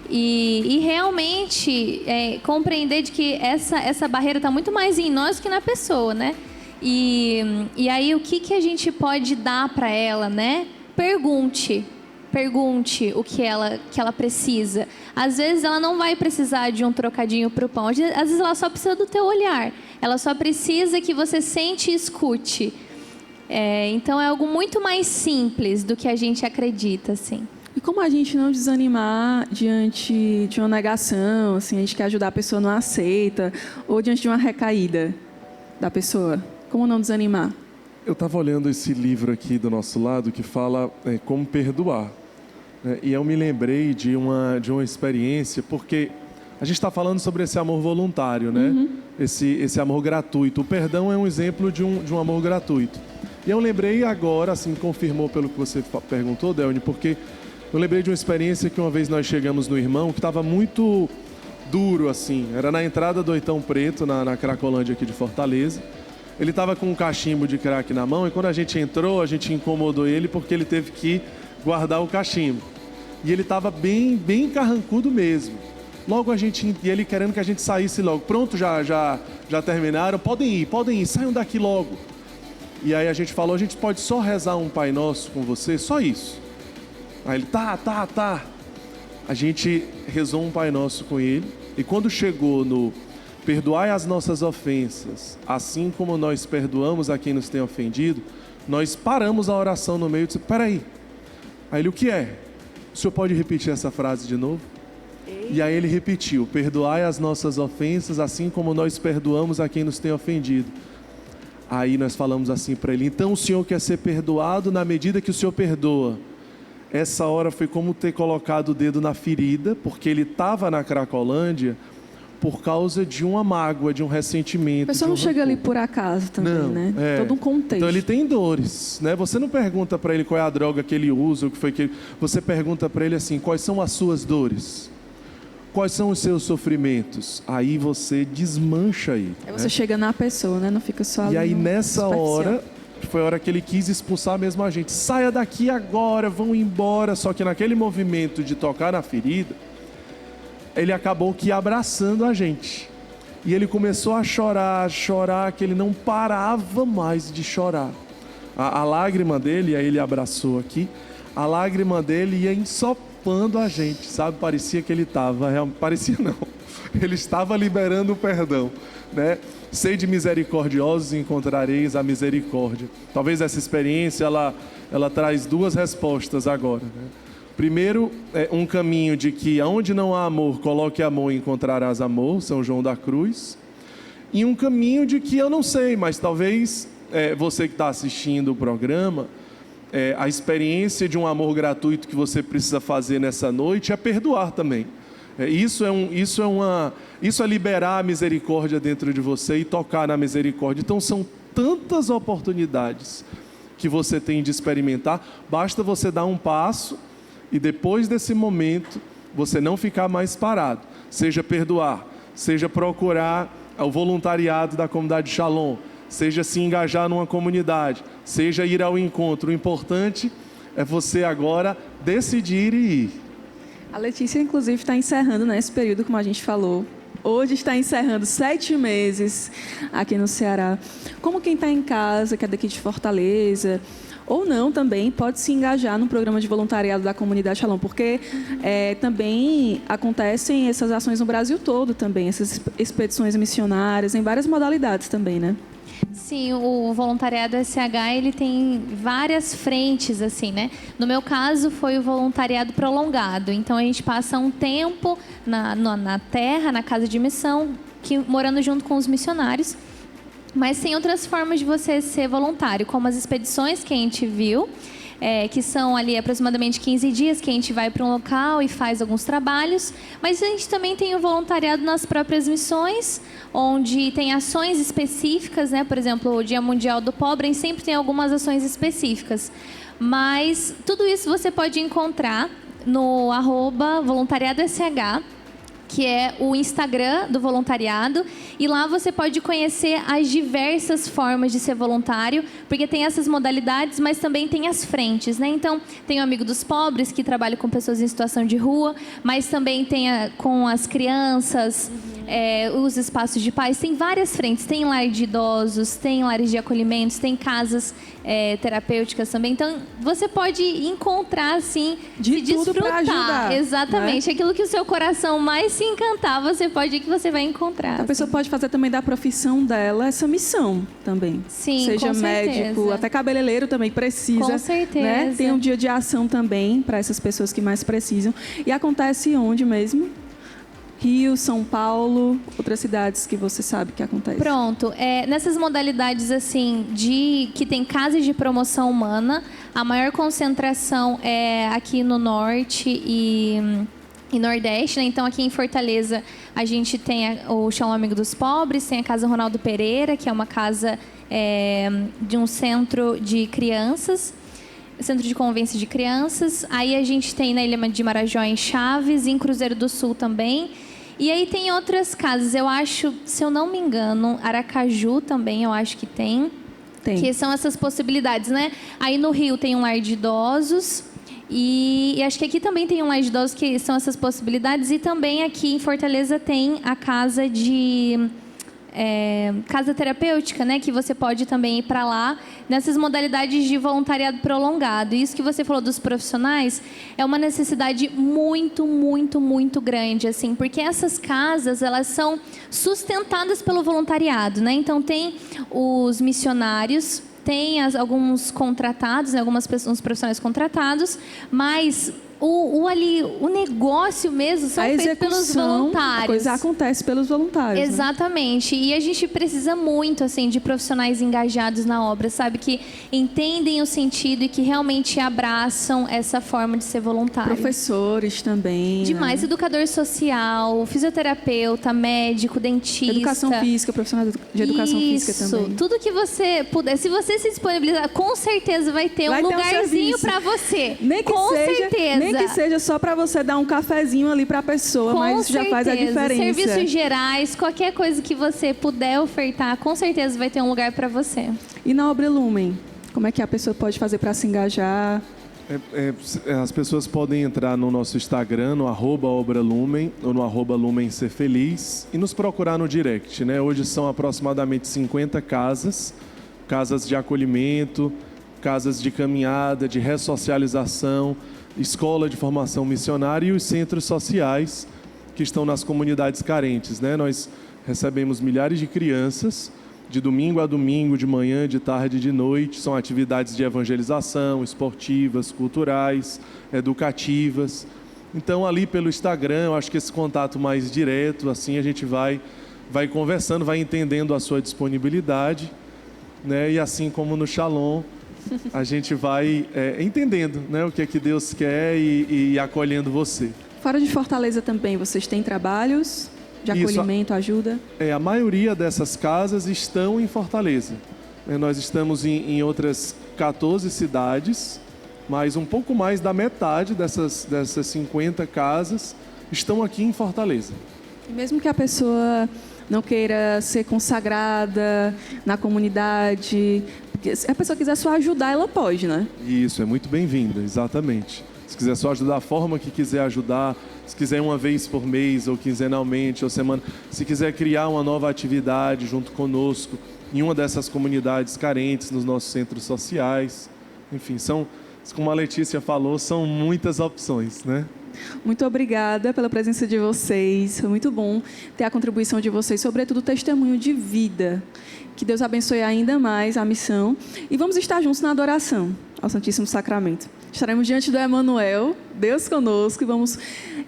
E realmente compreender de que essa barreira está muito mais em nós do que na pessoa, né? E aí o que a gente pode dar para ela, né? Pergunte o que ela precisa. Às vezes ela não vai precisar de um trocadinho pro pão. Às vezes ela só precisa do teu olhar. Ela só precisa que você sente e escute. Então é algo muito mais simples do que a gente acredita, assim. E como a gente não desanimar diante de uma negação, assim, a gente quer ajudar a pessoa, não aceita, ou diante de uma recaída da pessoa? Como não desanimar? Eu estava olhando esse livro aqui do nosso lado que fala como perdoar. E eu me lembrei de uma experiência, porque a gente está falando sobre esse amor voluntário, né? Uhum. Esse amor gratuito. O perdão é um exemplo de um amor gratuito. E eu lembrei agora, assim, confirmou pelo que você perguntou, Delny, porque eu lembrei de uma experiência que uma vez nós chegamos no Irmão, que estava muito duro, assim. Era na entrada do Oitão Preto, na Cracolândia aqui de Fortaleza. Ele estava com um cachimbo de crack na mão e quando a gente entrou, a gente incomodou ele porque ele teve que guardar o cachimbo. E ele estava bem carrancudo mesmo. Logo e ele querendo que a gente saísse logo. Pronto, já terminaram? Podem ir, saiam daqui logo. E aí a gente falou, a gente pode só rezar um Pai Nosso com você? Só isso. Aí ele, tá. A gente rezou um Pai Nosso com ele. E quando chegou no perdoai as nossas ofensas, assim como nós perdoamos a quem nos tem ofendido, nós paramos a oração no meio e disse, peraí. Aí ele, o que é? O senhor pode repetir essa frase de novo? E aí ele repetiu, perdoai as nossas ofensas, assim como nós perdoamos a quem nos tem ofendido. Aí nós falamos assim para ele, então o senhor quer ser perdoado na medida que o senhor perdoa. Essa hora foi como ter colocado o dedo na ferida, porque ele estava na Cracolândia por causa de uma mágoa, de um ressentimento. A pessoa não chega ali por acaso também, né? Todo um contexto. Então ele tem dores, né? Você não pergunta para ele qual é a droga que ele usa, o que foi que você pergunta para ele assim, quais são as suas dores? Quais são os seus sofrimentos? Aí você desmancha aí. Aí você chega na pessoa, né? Não fica só ali. E aí nessa hora, foi a hora que ele quis expulsar mesmo a gente. Saia daqui agora, vão embora. Só que naquele movimento de tocar na ferida, ele acabou que abraçando a gente. E ele começou a chorar, que ele não parava mais de chorar. A lágrima dele, aí ele abraçou aqui, a lágrima dele ia ensopando a gente, sabe? Parecia que ele estava, parecia não, ele estava liberando o perdão, né? Sede misericordiosos e encontrareis a misericórdia. Talvez essa experiência, ela traz duas respostas agora, né? Primeiro, um caminho de que aonde não há amor, coloque amor e encontrarás amor, São João da Cruz. E um caminho de que eu não sei, mas talvez você que está assistindo o programa, a experiência de um amor gratuito que você precisa fazer nessa noite é perdoar também. Isso é liberar a misericórdia dentro de você e tocar na misericórdia. Então são tantas oportunidades que você tem de experimentar, basta você dar um passo e depois desse momento, você não ficar mais parado. Seja perdoar, seja procurar o voluntariado da comunidade Shalom, seja se engajar numa comunidade, seja ir ao encontro. O importante é você agora decidir e ir. A Letícia, inclusive, está encerrando nesse período, como a gente falou. Hoje está encerrando 7 meses aqui no Ceará. Como quem está em casa, que é daqui de Fortaleza, ou não, também pode se engajar no programa de voluntariado da comunidade Shalom, porque também acontecem essas ações no Brasil todo também, essas expedições missionárias, em várias modalidades também, né? Sim, o voluntariado SH, ele tem várias frentes, assim, né? No meu caso, foi o voluntariado prolongado. Então, a gente passa um tempo na terra, na casa de missão, morando junto com os missionários. Mas tem outras formas de você ser voluntário, como as expedições que a gente viu, que são ali aproximadamente 15 dias, que a gente vai para um local e faz alguns trabalhos. Mas a gente também tem o voluntariado nas próprias missões, onde tem ações específicas, né? Por exemplo, o Dia Mundial do Pobre, a gente sempre tem algumas ações específicas. Mas tudo isso você pode encontrar no @voluntariadosh, que é o Instagram do voluntariado, e lá você pode conhecer as diversas formas de ser voluntário, porque tem essas modalidades, mas também tem as frentes, né? Então, tem o Amigo dos Pobres, que trabalha com pessoas em situação de rua, mas também tem com as crianças, os espaços de paz, tem várias frentes, tem lar de idosos, tem lares de acolhimentos, tem casas terapêuticas também. Então, você pode encontrar, assim, de tudo para ajudar. Exatamente. Né? Aquilo que o seu coração mais se encantar, você pode ir que você vai encontrar. A pessoa pode fazer também da profissão dela essa missão também. Sim, seja com médico, certeza. até cabeleireiro também precisa. Com certeza. Né? Tem um dia de ação também para essas pessoas que mais precisam. E acontece onde mesmo? Rio, São Paulo, outras cidades que você sabe que acontece. Pronto. Nessas modalidades assim que tem casas de promoção humana, a maior concentração é aqui no norte e nordeste, né? Então aqui em Fortaleza a gente tem o Chão Amigo dos Pobres, tem a Casa Ronaldo Pereira, que é uma casa de um centro de crianças, centro de convivência de crianças. Aí a gente tem na Ilha de Marajó, em Chaves, e em Cruzeiro do Sul também. E aí tem outras casas, eu acho, se eu não me engano, Aracaju também eu acho que tem. Que são essas possibilidades, né? Aí no Rio tem um lar de idosos, e acho que aqui também tem um lar de idosos, que são essas possibilidades. E também aqui em Fortaleza tem a casa casa terapêutica, né, que você pode também ir para lá nessas modalidades de voluntariado prolongado. E isso que você falou dos profissionais é uma necessidade muito, muito, muito grande, assim, porque essas casas, elas são sustentadas pelo voluntariado, né? Então tem os missionários, tem alguns contratados, né, uns profissionais contratados, mas o negócio mesmo são feitos pelos voluntários. A coisa acontece pelos voluntários. Exatamente. Né? E a gente precisa muito, assim, de profissionais engajados na obra, sabe? Que entendem o sentido e que realmente abraçam essa forma de ser voluntário. Professores também. Demais. Né? Educador social, fisioterapeuta, médico, dentista. Educação física, profissional de educação física também. Tudo que você puder. Se você se disponibilizar, com certeza vai ter um lugarzinho para você. Nem que com certeza. Nem que seja só para você dar um cafezinho ali para a pessoa, mas já faz a diferença. Serviços gerais, qualquer coisa que você puder ofertar, com certeza vai ter um lugar para você. E na Obra Lumen, como é que a pessoa pode fazer para se engajar? As pessoas podem entrar no nosso Instagram, no @ObraLumen ou no @LumenSerFeliz e nos procurar no direct, né? Hoje são aproximadamente 50 casas de acolhimento, casas de caminhada, de ressocialização, escola de formação missionária e os centros sociais que estão nas comunidades carentes, né? Nós recebemos milhares de crianças de domingo a domingo, de manhã, de tarde e de noite. São atividades de evangelização, esportivas, culturais, educativas. Então, ali pelo Instagram, eu acho que esse contato mais direto, assim, a gente vai conversando, vai entendendo a sua disponibilidade, né? E assim como no Shalom, a gente vai entendendo, né, o que é que Deus quer e acolhendo você. Fora de Fortaleza também, vocês têm trabalhos de acolhimento, ajuda? A maioria dessas casas estão em Fortaleza. Nós estamos em outras 14 cidades, mas um pouco mais da metade dessas 50 casas estão aqui em Fortaleza. E mesmo que a pessoa não queira ser consagrada na comunidade, se a pessoa quiser só ajudar, ela pode, né? Isso, é muito bem-vinda, exatamente. Se quiser só ajudar da forma que quiser ajudar, se quiser uma vez por mês, ou quinzenalmente, ou semana, se quiser criar uma nova atividade junto conosco, em uma dessas comunidades carentes, nos nossos centros sociais, enfim, como a Letícia falou, são muitas opções, né? Muito obrigada pela presença de vocês. Foi muito bom ter a contribuição de vocês, sobretudo o testemunho de vida. Que Deus abençoe ainda mais a missão. E vamos estar juntos na adoração ao Santíssimo Sacramento. Estaremos diante do Emmanuel, Deus conosco, e vamos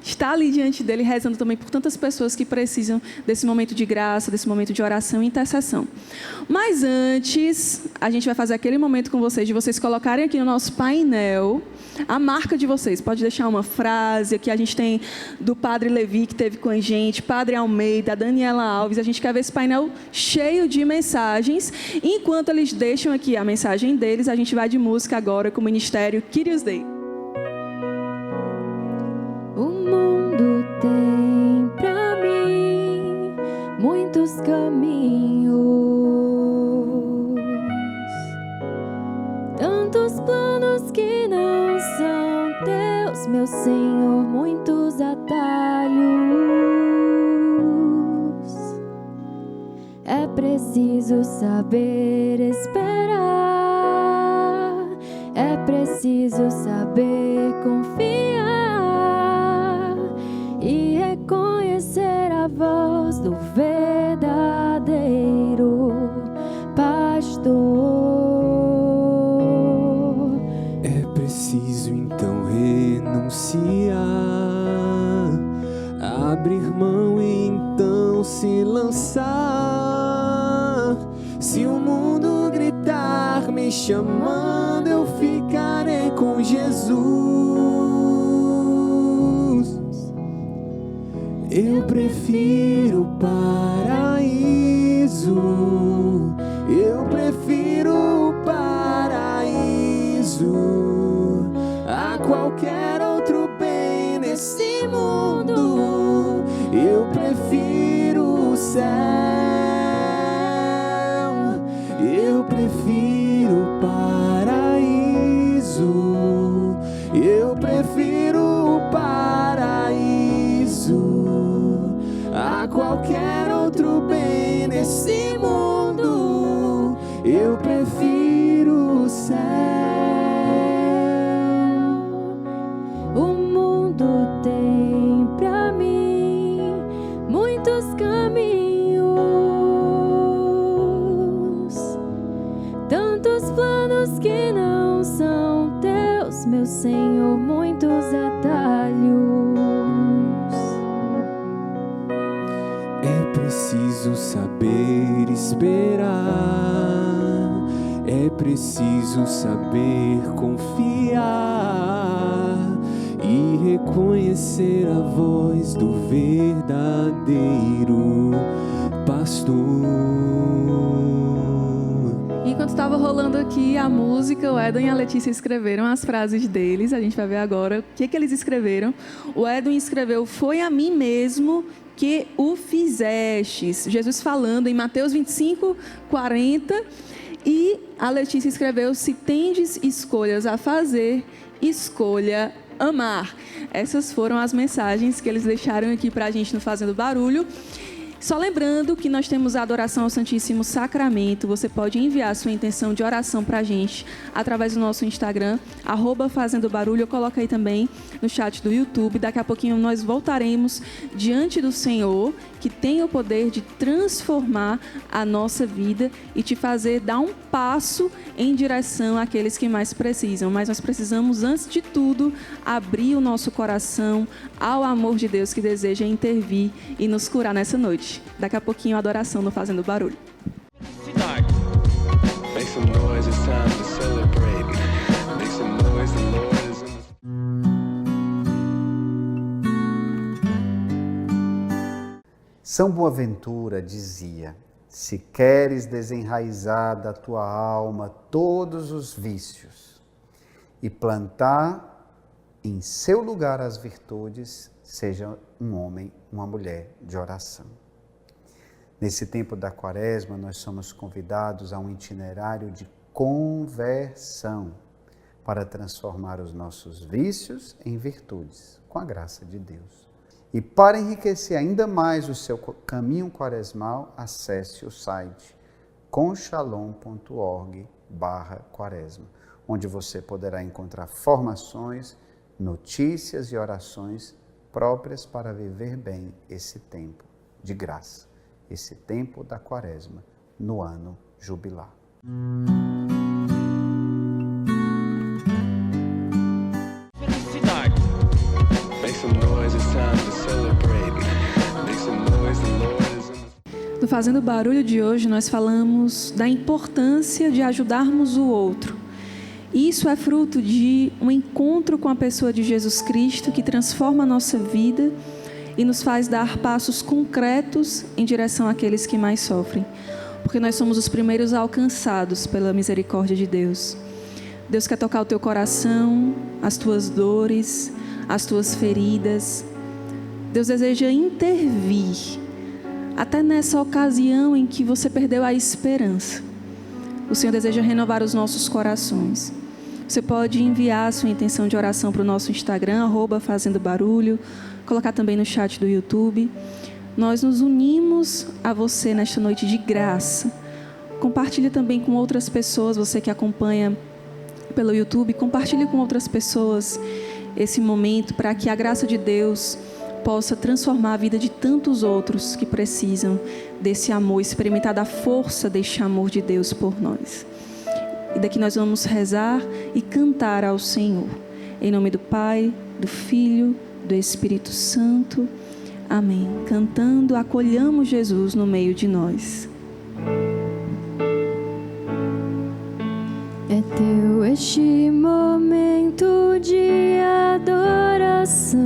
estar ali diante dele, rezando também por tantas pessoas que precisam desse momento de graça, desse momento de oração e intercessão. Mas antes, a gente vai fazer aquele momento com vocês, de vocês colocarem aqui no nosso painel a marca de vocês. Pode deixar uma frase, aqui a gente tem do Padre Levi, que esteve com a gente, Padre Almeida, Daniela Alves. A gente quer ver esse painel cheio de mensagens. Enquanto eles deixam aqui a mensagem deles, a gente vai de música agora com o Ministério Kyrios Dei. O mundo tem pra meu Senhor, muitos atalhos. É preciso saber esperar, é preciso saber confiar e reconhecer a voz do verdadeiro pastor. É preciso então renunciar, abrir mão e então se lançar. Se o mundo gritar me chamando, eu ficarei com Jesus. Eu prefiro o paraíso, eu prefiro o paraíso a qualquer outro bem nesse mundo. Eu prefiro o céu, eu prefiro o paraíso, eu prefiro o paraíso a qualquer outro bem nesse mundo. Eu prefiro o céu. O mundo tem pra mim muitos caminhos, tantos planos que não são teus, meu Senhor, muitos atalhos. É preciso saber esperar, é preciso saber confiar e reconhecer a voz do verdadeiro pastor. Enquanto estava rolando aqui a música, o Edwin e a Letícia escreveram as frases deles. A gente vai ver agora o que eles escreveram. O Edwin escreveu: foi a mim mesmo que o fizestes. Jesus falando em Mateus 25, 40. E a Letícia escreveu: se tendes escolhas a fazer, escolha amar. Essas foram as mensagens que eles deixaram aqui para a gente no Fazendo Barulho. Só lembrando que nós temos a adoração ao Santíssimo Sacramento. Você pode enviar sua intenção de oração para a gente através do nosso Instagram, @FazendoBarulho. Coloca aí também no chat do YouTube. Daqui a pouquinho nós voltaremos diante do Senhor, que tem o poder de transformar a nossa vida e te fazer dar um passo em direção àqueles que mais precisam. Mas nós precisamos, antes de tudo, abrir o nosso coração ao amor de Deus que deseja intervir e nos curar nessa noite. Daqui a pouquinho a adoração no Fazendo Barulho. Make some noise, it's time to celebrate. Make some noise, the Lord is in the... São Boaventura dizia: se queres desenraizar da tua alma todos os vícios e plantar em seu lugar as virtudes, seja um homem, uma mulher de oração. Nesse tempo da Quaresma, nós somos convidados a um itinerário de conversão para transformar os nossos vícios em virtudes, com a graça de Deus. E para enriquecer ainda mais o seu caminho quaresmal, acesse o site conshalom.org/quaresma, onde você poderá encontrar formações, notícias e orações próprias para viver bem esse tempo de graça, esse tempo da Quaresma, no ano jubilar. Felicidade. Make some noise, it's time to celebrate. Make some noise, the Lord is in the... No Fazendo Barulho de hoje, nós falamos da importância de ajudarmos o outro. Isso é fruto de um encontro com a pessoa de Jesus Cristo que transforma a nossa vida e nos faz dar passos concretos em direção àqueles que mais sofrem. Porque nós somos os primeiros alcançados pela misericórdia de Deus. Deus quer tocar o teu coração, as tuas dores, as tuas feridas. Deus deseja intervir, até nessa ocasião em que você perdeu a esperança. O Senhor deseja renovar os nossos corações. Você pode enviar a sua intenção de oração para o nosso Instagram, @FazendoBarulho, colocar também no chat do YouTube. Nós nos unimos a você nesta noite de graça. Compartilhe também com outras pessoas, você que acompanha pelo YouTube, compartilhe com outras pessoas esse momento para que a graça de Deus possa transformar a vida de tantos outros que precisam desse amor, experimentar da força deste amor de Deus por nós. E daqui nós vamos rezar e cantar ao Senhor. Em nome do Pai, do Filho, do Espírito Santo. Amém. Cantando, acolhamos Jesus no meio de nós. É teu este momento de adoração.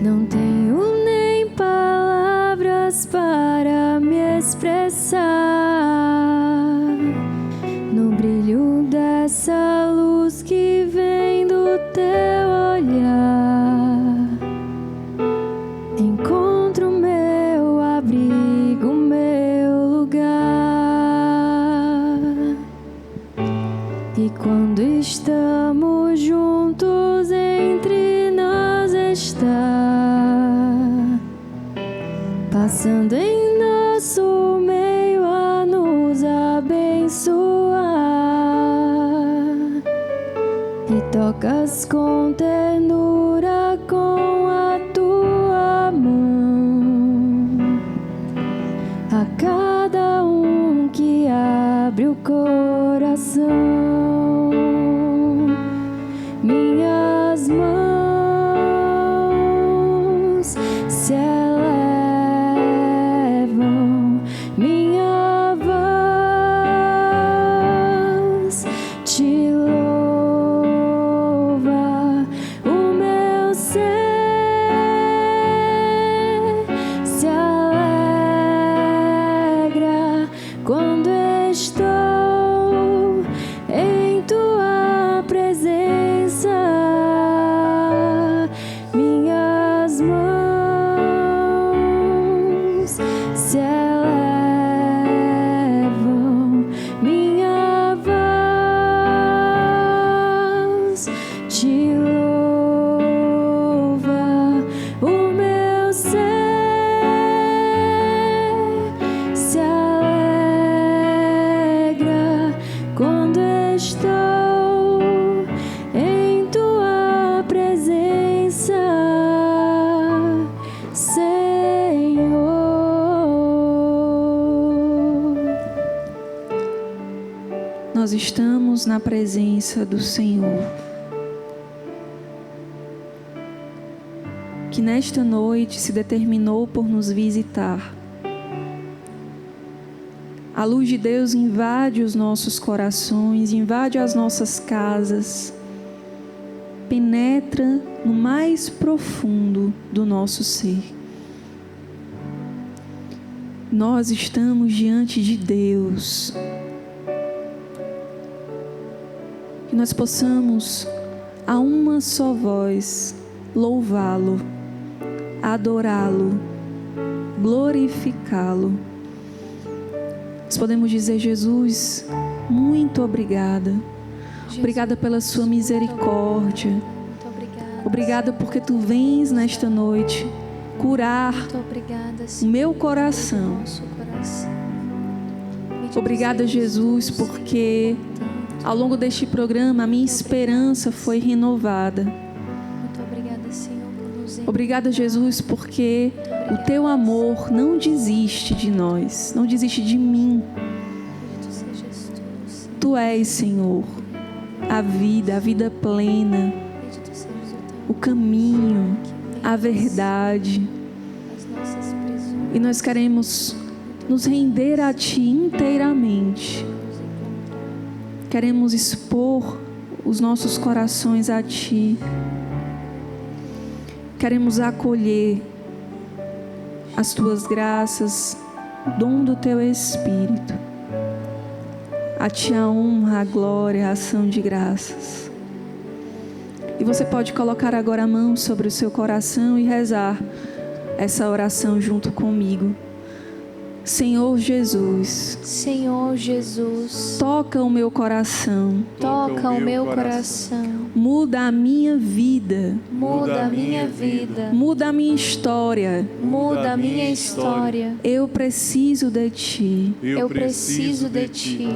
Não tenho nem palavras para me expressar. No brilho dessa luz que vem do teu olhar, encontro meu abrigo, meu lugar. E quando estamos juntos, entre nós está, passando em nosso meio a nos abençoar. E tocas com ternura com a tua mão a cada um que abre o coração. Minhas mãos se elevam, minha voz te louva, o meu ser se alegra quando estou em tua presença. Minhas mãos se elevam, minha voz te louva, o meu ser se alegra quando estou em tua presença, Senhor. Nós estamos na presença do Senhor, que nesta noite se determinou por nos visitar. A luz de Deus invade os nossos corações, invade as nossas casas, penetra no mais profundo do nosso ser. Nós estamos diante de Deus. Que nós possamos, a uma só voz, louvá-lo, adorá-lo, glorificá-lo. Nós podemos dizer: Jesus, muito obrigada. Obrigada pela sua misericórdia. Obrigada porque tu vens nesta noite curar o meu coração. Obrigada, Jesus, porque ao longo deste programa a minha esperança foi renovada. Obrigada, Jesus, porque o teu amor não desiste de nós, não desiste de mim. Tu és, Senhor, a vida plena, o caminho, a verdade. E nós queremos nos render a Ti inteiramente. Queremos expor os nossos corações a Ti. Queremos acolher as Tuas graças, dom do Teu Espírito. A Ti a honra, a glória, a ação de graças. E você pode colocar agora a mão sobre o seu coração e rezar essa oração junto comigo. Senhor Jesus, Senhor Jesus, toca o meu coração, toca o meu coração, muda a minha vida, muda a minha vida, muda a minha história, muda a minha história. Eu preciso de Ti, eu preciso de Ti.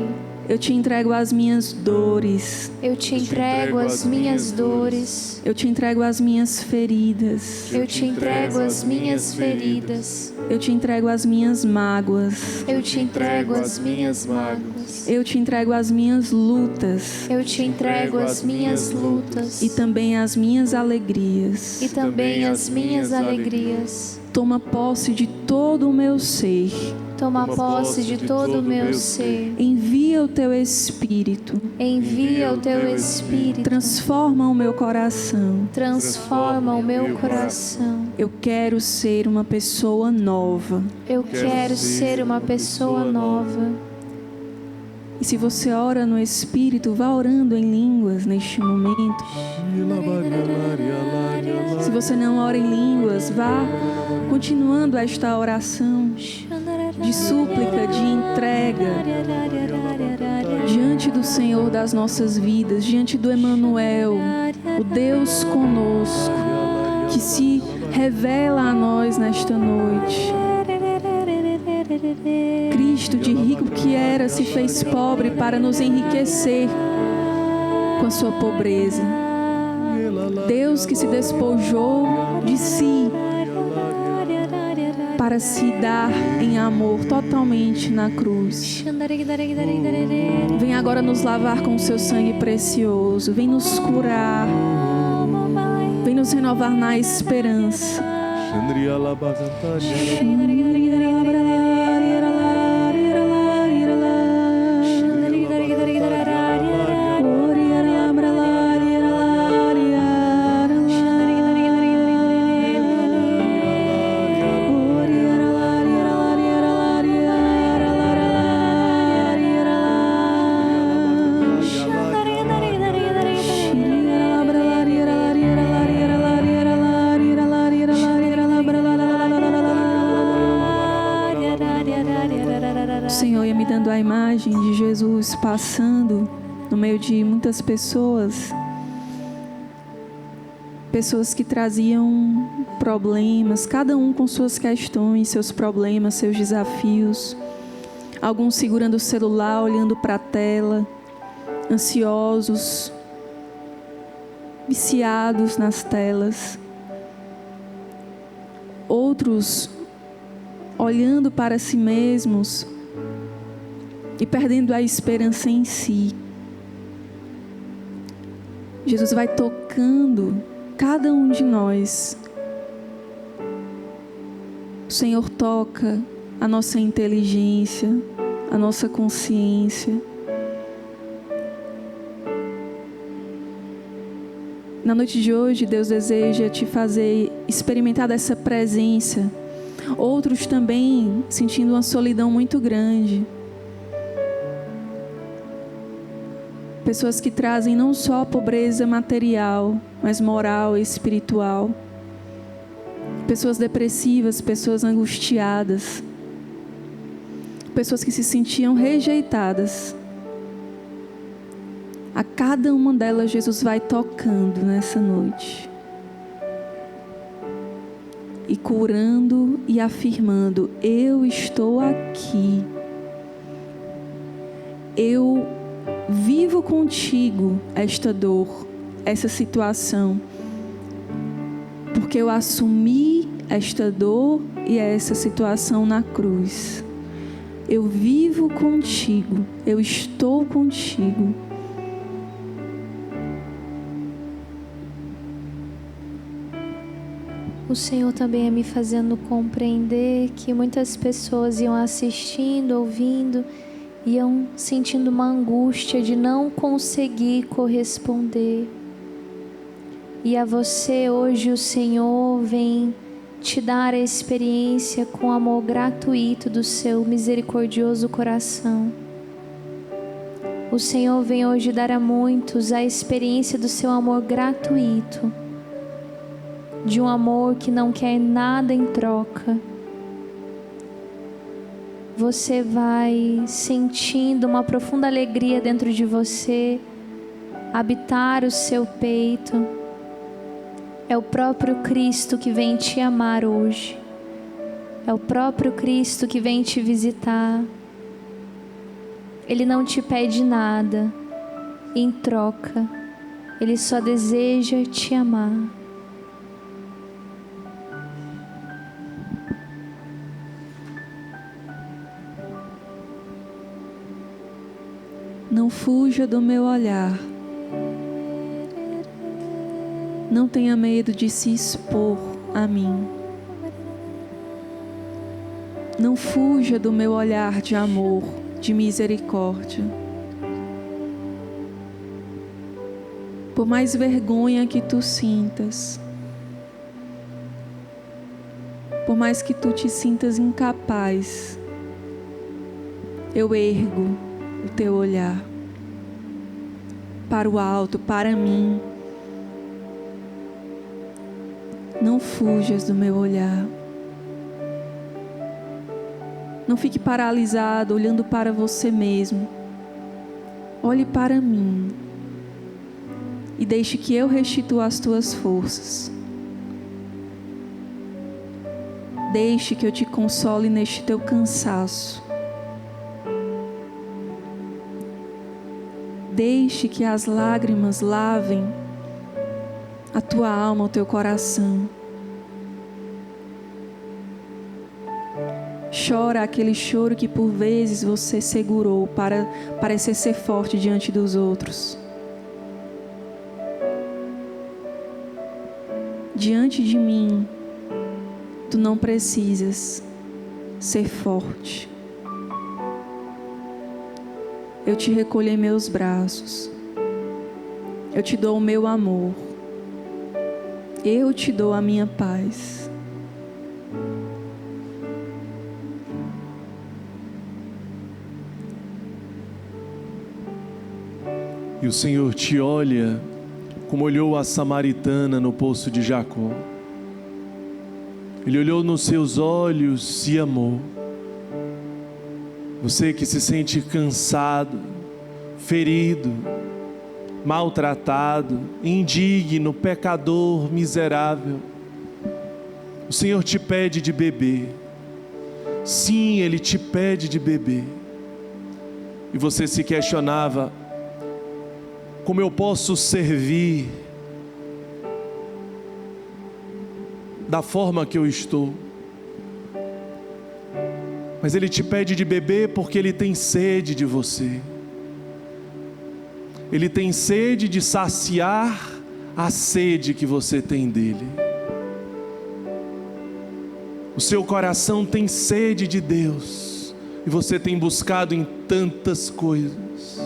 Eu te entrego as minhas dores. Eu te entrego as minhas dores. Eu te entrego as minhas feridas. Eu te entrego as minhas feridas. Eu te entrego as minhas mágoas. Eu te entrego as minhas mágoas. Eu te entrego as minhas lutas. Eu te entrego as minhas lutas. E também as minhas alegrias. E também as minhas alegrias. Toma posse de todo o meu ser. Toma posse de todo o meu ser. Envia o teu Espírito. Envia o teu Espírito. Transforma o meu coração. Transforma o meu coração. Eu quero ser uma pessoa nova. Eu quero ser uma pessoa nova. E se você ora no Espírito, vá orando em línguas neste momento. Se você não ora em línguas, vá continuando esta oração de súplica, de entrega diante do Senhor das nossas vidas, diante do Emanuel, o Deus conosco, que se revela a nós nesta noite. Cristo, de rico que era, se fez pobre para nos enriquecer com a sua pobreza. Deus que se despojou de si para se dar em amor totalmente na cruz. Vem agora nos lavar com o seu sangue precioso. Vem nos curar. Vem nos renovar na esperança. A imagem de Jesus passando no meio de muitas pessoas que traziam problemas, cada um com suas questões, seus problemas, seus desafios, alguns segurando o celular, olhando para a tela, ansiosos, viciados nas telas, outros olhando para si mesmos e perdendo a esperança em si. Jesus vai tocando cada um de nós. O Senhor toca a nossa inteligência, a nossa consciência. Na noite de hoje, Deus deseja te fazer experimentar dessa presença. Outros também sentindo uma solidão muito grande. Pessoas que trazem não só a pobreza material, mas moral e espiritual. Pessoas depressivas, pessoas angustiadas. Pessoas que se sentiam rejeitadas. A cada uma delas, Jesus vai tocando nessa noite. E curando e afirmando: eu estou aqui. Eu vivo contigo esta dor, essa situação, porque eu assumi esta dor e essa situação na cruz. Eu vivo contigo, eu estou contigo. O Senhor também é me fazendo compreender que muitas pessoas iam assistindo, ouvindo, iam sentindo uma angústia de não conseguir corresponder. E a você hoje o Senhor vem te dar a experiência com o amor gratuito do seu misericordioso coração. O Senhor vem hoje dar a muitos a experiência do seu amor gratuito, de um amor que não quer nada em troca. você vai sentindo uma profunda alegria dentro de você habitar o seu peito. É o próprio Cristo que vem te amar hoje. É o próprio Cristo que vem te visitar. Ele não te pede nada em troca. Ele só deseja te amar. Não fuja do meu olhar. Não tenha medo de se expor a mim. Não fuja do meu olhar de amor, de misericórdia. Por mais vergonha que tu sintas, por mais que tu te sintas incapaz, eu ergo o teu olhar para o alto, para mim. Não fujas do meu olhar. Não fique paralisado olhando para você mesmo. Olhe para mim e deixe que eu restitua as tuas forças. Deixe que eu te console neste teu cansaço. Deixe que as lágrimas lavem a tua alma, o teu coração. Chora aquele choro que por vezes você segurou para parecer ser forte diante dos outros. Diante de mim, tu não precisas ser forte. Eu te recolho em meus braços. Eu te dou o meu amor. Eu te dou a minha paz. E o Senhor te olha como olhou a samaritana no poço de Jacó. Ele olhou nos seus olhos e amou. Você que se sente cansado, ferido, maltratado, indigno, pecador, miserável, o Senhor te pede de beber. Sim, Ele te pede de beber. E você se questionava: como eu posso servir da forma que eu estou? Mas Ele te pede de beber porque Ele tem sede de você. Ele tem sede de saciar a sede que você tem dele. O seu coração tem sede de Deus e você tem buscado em tantas coisas.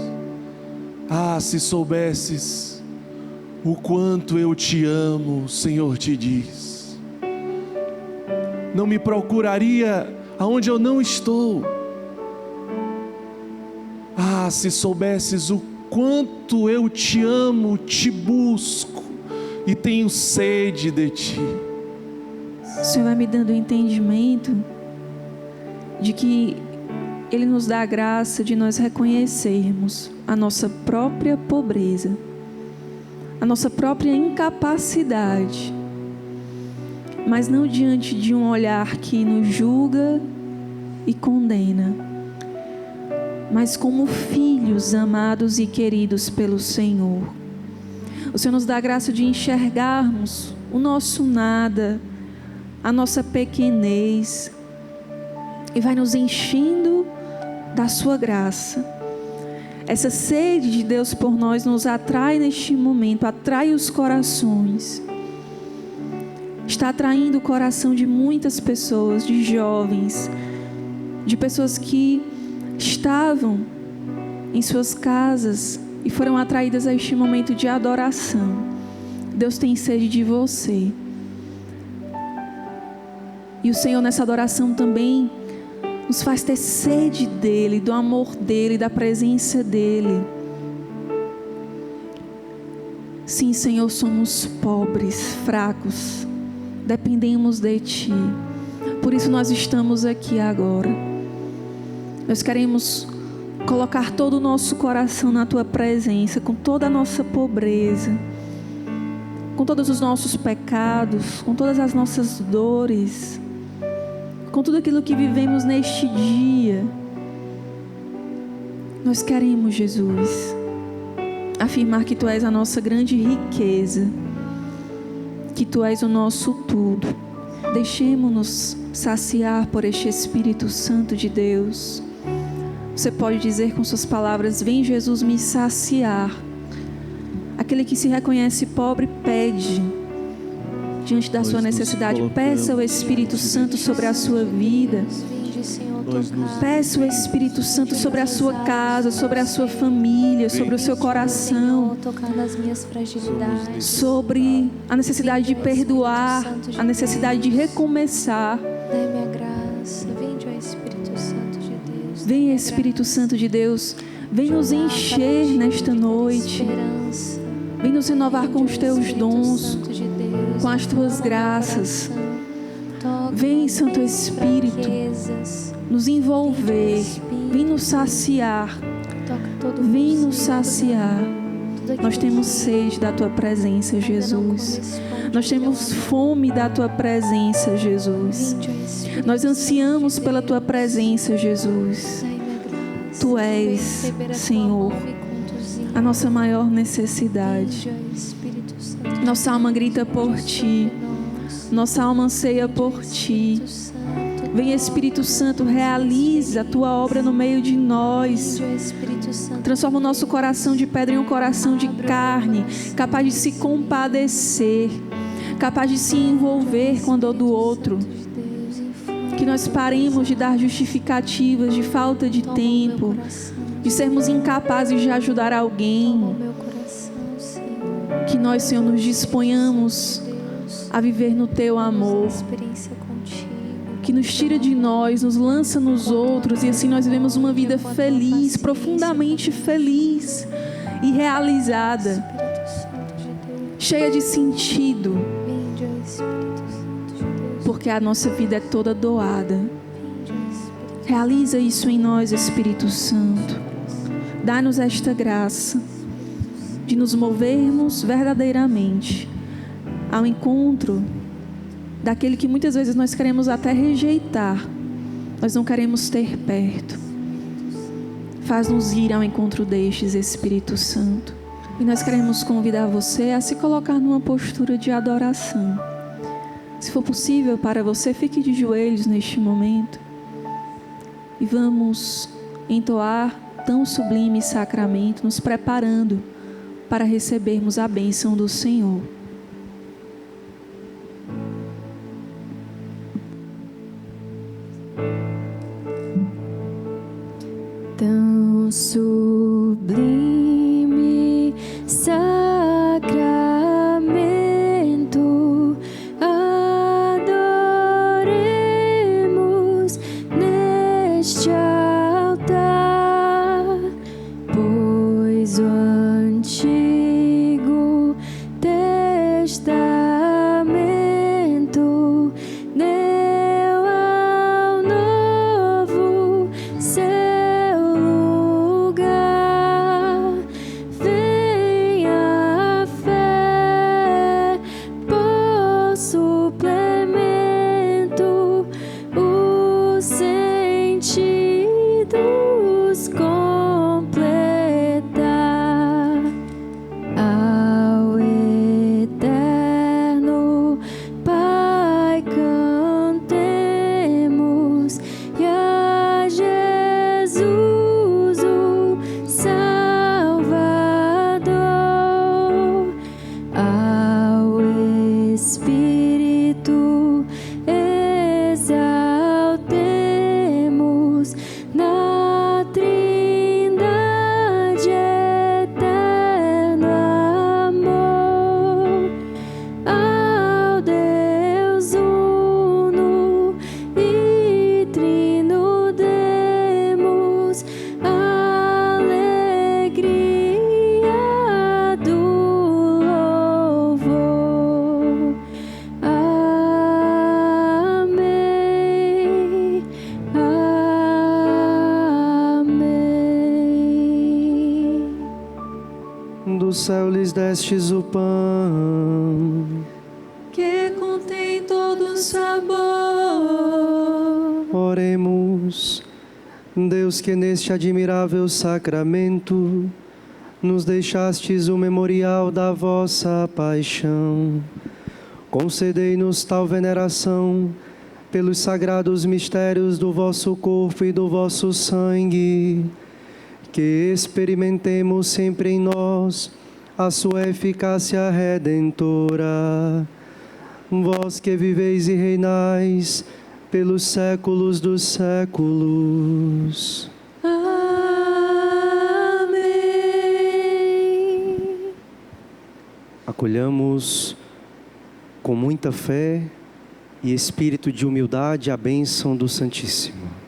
Ah, se soubesses o quanto eu te amo, o Senhor te diz. Não me procuraria aonde eu não estou. Ah, se soubesses o quanto eu te amo, te busco e tenho sede de ti. O Senhor vai me dando o entendimento de que Ele nos dá a graça de nós reconhecermos a nossa própria pobreza, a nossa própria incapacidade, mas não diante de um olhar que nos julga e condena, mas como filhos amados e queridos pelo Senhor. O Senhor nos dá a graça de enxergarmos o nosso nada, a nossa pequenez, e vai nos enchendo da sua graça. Essa sede de Deus por nós nos atrai neste momento, atrai os corações. Está atraindo o coração de muitas pessoas, de jovens, de pessoas que estavam em suas casas e foram atraídas a este momento de adoração. Deus tem sede de você. E o Senhor nessa adoração também nos faz ter sede dEle, do amor dEle, da presença dEle. Sim, Senhor, somos pobres, fracos, dependemos de Ti. Por isso nós estamos aqui agora. Nós queremos colocar todo o nosso coração na Tua presença, com toda a nossa pobreza, com todos os nossos pecados, com todas as nossas dores, com tudo aquilo que vivemos neste dia. Nós queremos, Jesus, afirmar que Tu és a nossa grande riqueza, que Tu és o nosso tudo. Deixemos-nos saciar por este Espírito Santo de Deus. Você pode dizer com suas palavras: vem, Jesus, me saciar. Aquele que se reconhece pobre pede diante da sua necessidade. Peça o Espírito Santo sobre a sua vida. Peça o Espírito Santo sobre a sua casa, sobre a sua família, sobre o seu coração, sobre a necessidade de perdoar, a necessidade de recomeçar. Dai-me a graça, vinde, ó Espírito Santo de Deus. Vem, Espírito Santo de Deus, vem nos encher nesta noite. Vem nos renovar com os Teus dons, com as Tuas graças. Vem, Santo Espírito, nos envolver. Vem nos saciar. Vem nos saciar. Nós temos sede da Tua presença, Jesus. Nós temos fome da Tua presença, Jesus. Nós ansiamos pela Tua presença, Jesus. Tu és, Senhor, a nossa maior necessidade. Nossa alma grita por Ti. Nossa alma anseia por Ti. Vem, Espírito Santo, realiza a Tua obra no meio de nós. Transforma o nosso coração de pedra em um coração de carne, capaz de se compadecer, capaz de se envolver com a dor do outro. Que nós paremos de dar justificativas de falta de tempo, de sermos incapazes de ajudar alguém. Que nós, Senhor, nos disponhamos a viver no Teu amor, que nos tira de nós, nos lança nos outros, e assim nós vivemos uma vida feliz, profundamente feliz e realizada, cheia de sentido, porque a nossa vida é toda doada. Realiza isso em nós, Espírito Santo. Dá-nos esta graça de nos movermos verdadeiramente ao encontro daquele que muitas vezes nós queremos até rejeitar, nós não queremos ter perto. Faz-nos ir ao encontro destes, Espírito Santo. E nós queremos convidar você a se colocar numa postura de adoração. Se for possível para você, fique de joelhos neste momento e vamos entoar tão sublime sacramento, nos preparando para recebermos a bênção do Senhor. Tão sublime sacramento, adoremos neste altar, pois o Antigo Testamento deu ao Novo seu lugar. Vem a fé por suplemento, os sentidos completar. Ao eterno Pai cantemos, e a Jesus o Salvador. Ao Espírito exaltemos na Trindade eterno amor. Ao Deus uno e trino demos a alegria do louvor. lhes destes o pão, que contém todo o sabor. Oremos. Deus, que neste admirável sacramento nos deixastes o memorial da vossa paixão, concedei-nos tal veneração pelos sagrados mistérios do vosso corpo e do vosso sangue, que experimentemos sempre em nós a sua eficácia redentora. Vós que viveis e reinais pelos séculos dos séculos. Amém. Acolhamos com muita fé e espírito de humildade a bênção do Santíssimo.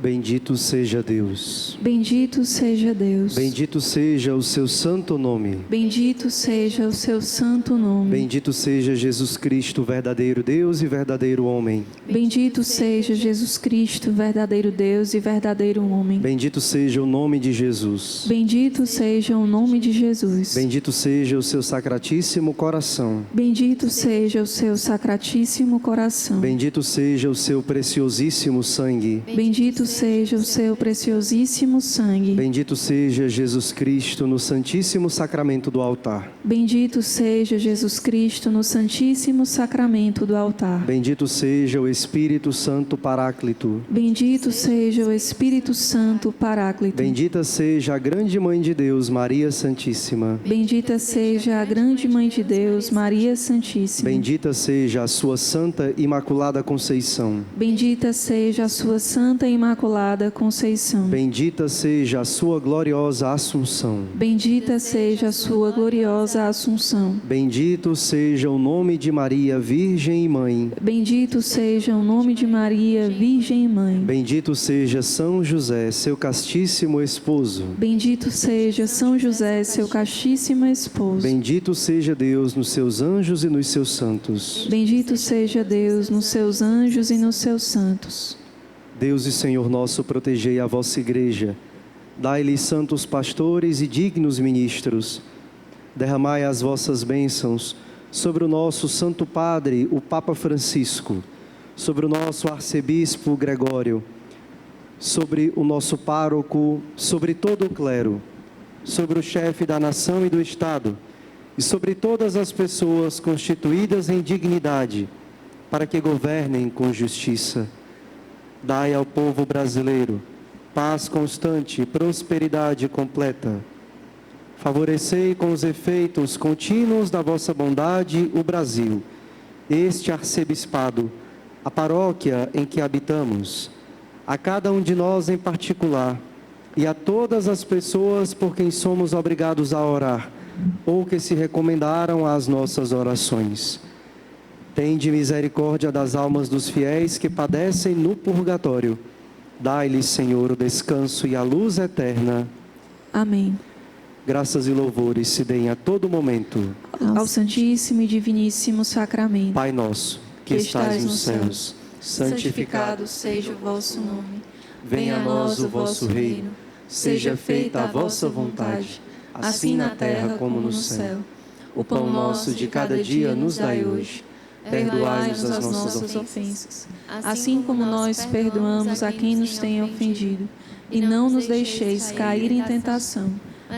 Bendito seja Deus. Bendito seja Deus. Bendito seja o seu santo nome. Bendito seja o seu santo nome. Bendito seja Jesus Cristo, verdadeiro Deus e verdadeiro homem. Bendito seja Jesus Cristo, verdadeiro Deus e verdadeiro homem. Bendito seja o nome de Jesus. Bendito seja o nome de Jesus. Bendito seja o seu sacratíssimo coração. Bendito seja o seu sacratíssimo coração. Bendito seja o seu preciosíssimo sangue. Bendito seja o seu preciosíssimo sangue. Bendito seja Jesus Cristo no santíssimo sacramento do altar. Bendito seja Jesus Cristo no santíssimo sacramento do altar. Bendito seja o Espírito Santo Paráclito. Bendito seja o Espírito Santo Paráclito. Bendita seja a grande Mãe de Deus, Maria Santíssima. Bendita seja a grande Mãe de Deus, Maria Santíssima. Bendita seja a sua Santa Imaculada Conceição. Bendita seja a sua Santa Imaculada Conceição. Bendita seja a sua gloriosa Assunção. Bendita seja a sua gloriosa Assunção. Bendito seja o nome de Maria, Virgem e Mãe. Bendito seja o nome de Maria, Virgem e Mãe. Bendito seja São José, seu castíssimo esposo. Bendito seja São José, seu castíssimo esposo. Bendito seja Deus nos seus anjos e nos seus santos. Bendito seja Deus nos seus anjos e nos seus santos. Deus e Senhor nosso, protegei a vossa igreja. Dai-lhes santos pastores e dignos ministros. Derramai as vossas bênçãos sobre o nosso Santo Padre, o Papa Francisco, sobre o nosso arcebispo Gregório, sobre o nosso pároco, sobre todo o clero, sobre o chefe da nação e do Estado, e sobre todas as pessoas constituídas em dignidade, para que governem com justiça. Dai ao povo brasileiro paz constante e prosperidade completa. Favorecei com os efeitos contínuos da vossa bondade o Brasil, este arcebispado, a paróquia em que habitamos, a cada um de nós em particular e a todas as pessoas por quem somos obrigados a orar ou que se recomendaram às nossas orações. Tende misericórdia das almas dos fiéis que padecem no purgatório. Dai-lhes, Senhor, o descanso e a luz eterna. Amém. Graças e louvores se deem a todo momento ao Santíssimo e Diviníssimo Sacramento. Pai nosso, que estais nos céus, santificado seja o vosso nome. Venha a nós o vosso reino. Seja feita a vossa vontade, assim na terra como no céu. O pão nosso de cada dia nos dai hoje. Perdoai-nos as nossas ofensas, assim como nós perdoamos a quem nos tem ofendido. E não nos deixeis cair em tentação,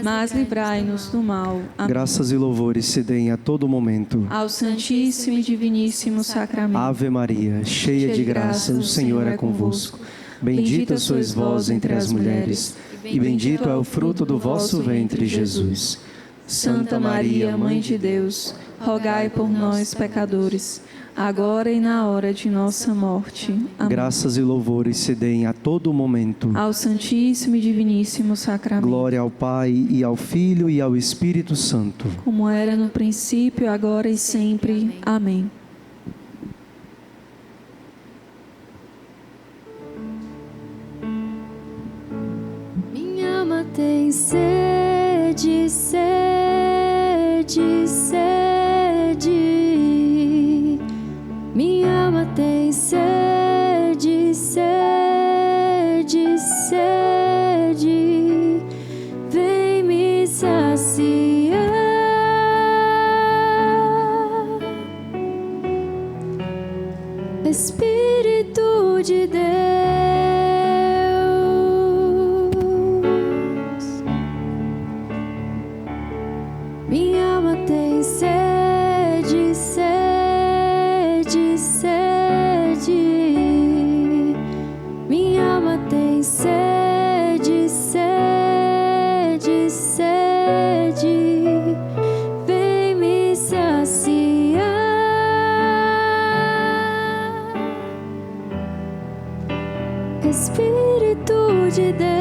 mas livrai-nos do mal. Amém. Graças e louvores se deem a todo momento ao Santíssimo e Diviníssimo Sacramento. Ave Maria, cheia de graça, o Senhor é convosco. Bendita sois vós entre as mulheres, e bendito é o fruto do vosso ventre, Jesus. Santa Maria, Mãe de Deus, rogai por nós, pecadores, agora e na hora de nossa morte. Amém. Graças e louvores se deem a todo momento ao Santíssimo e Diviníssimo Sacramento. Glória ao Pai, e ao Filho, e ao Espírito Santo. Como era no princípio, agora e sempre. Amém. Minha alma tem sede, sede, sede. Minha alma tem sede, sede, sede. Vem me saciar. Espírito de Deus. Minha alma tem sede, sede, sede. Minha alma tem sede, sede, sede. Vem me saciar. Espírito de Deus.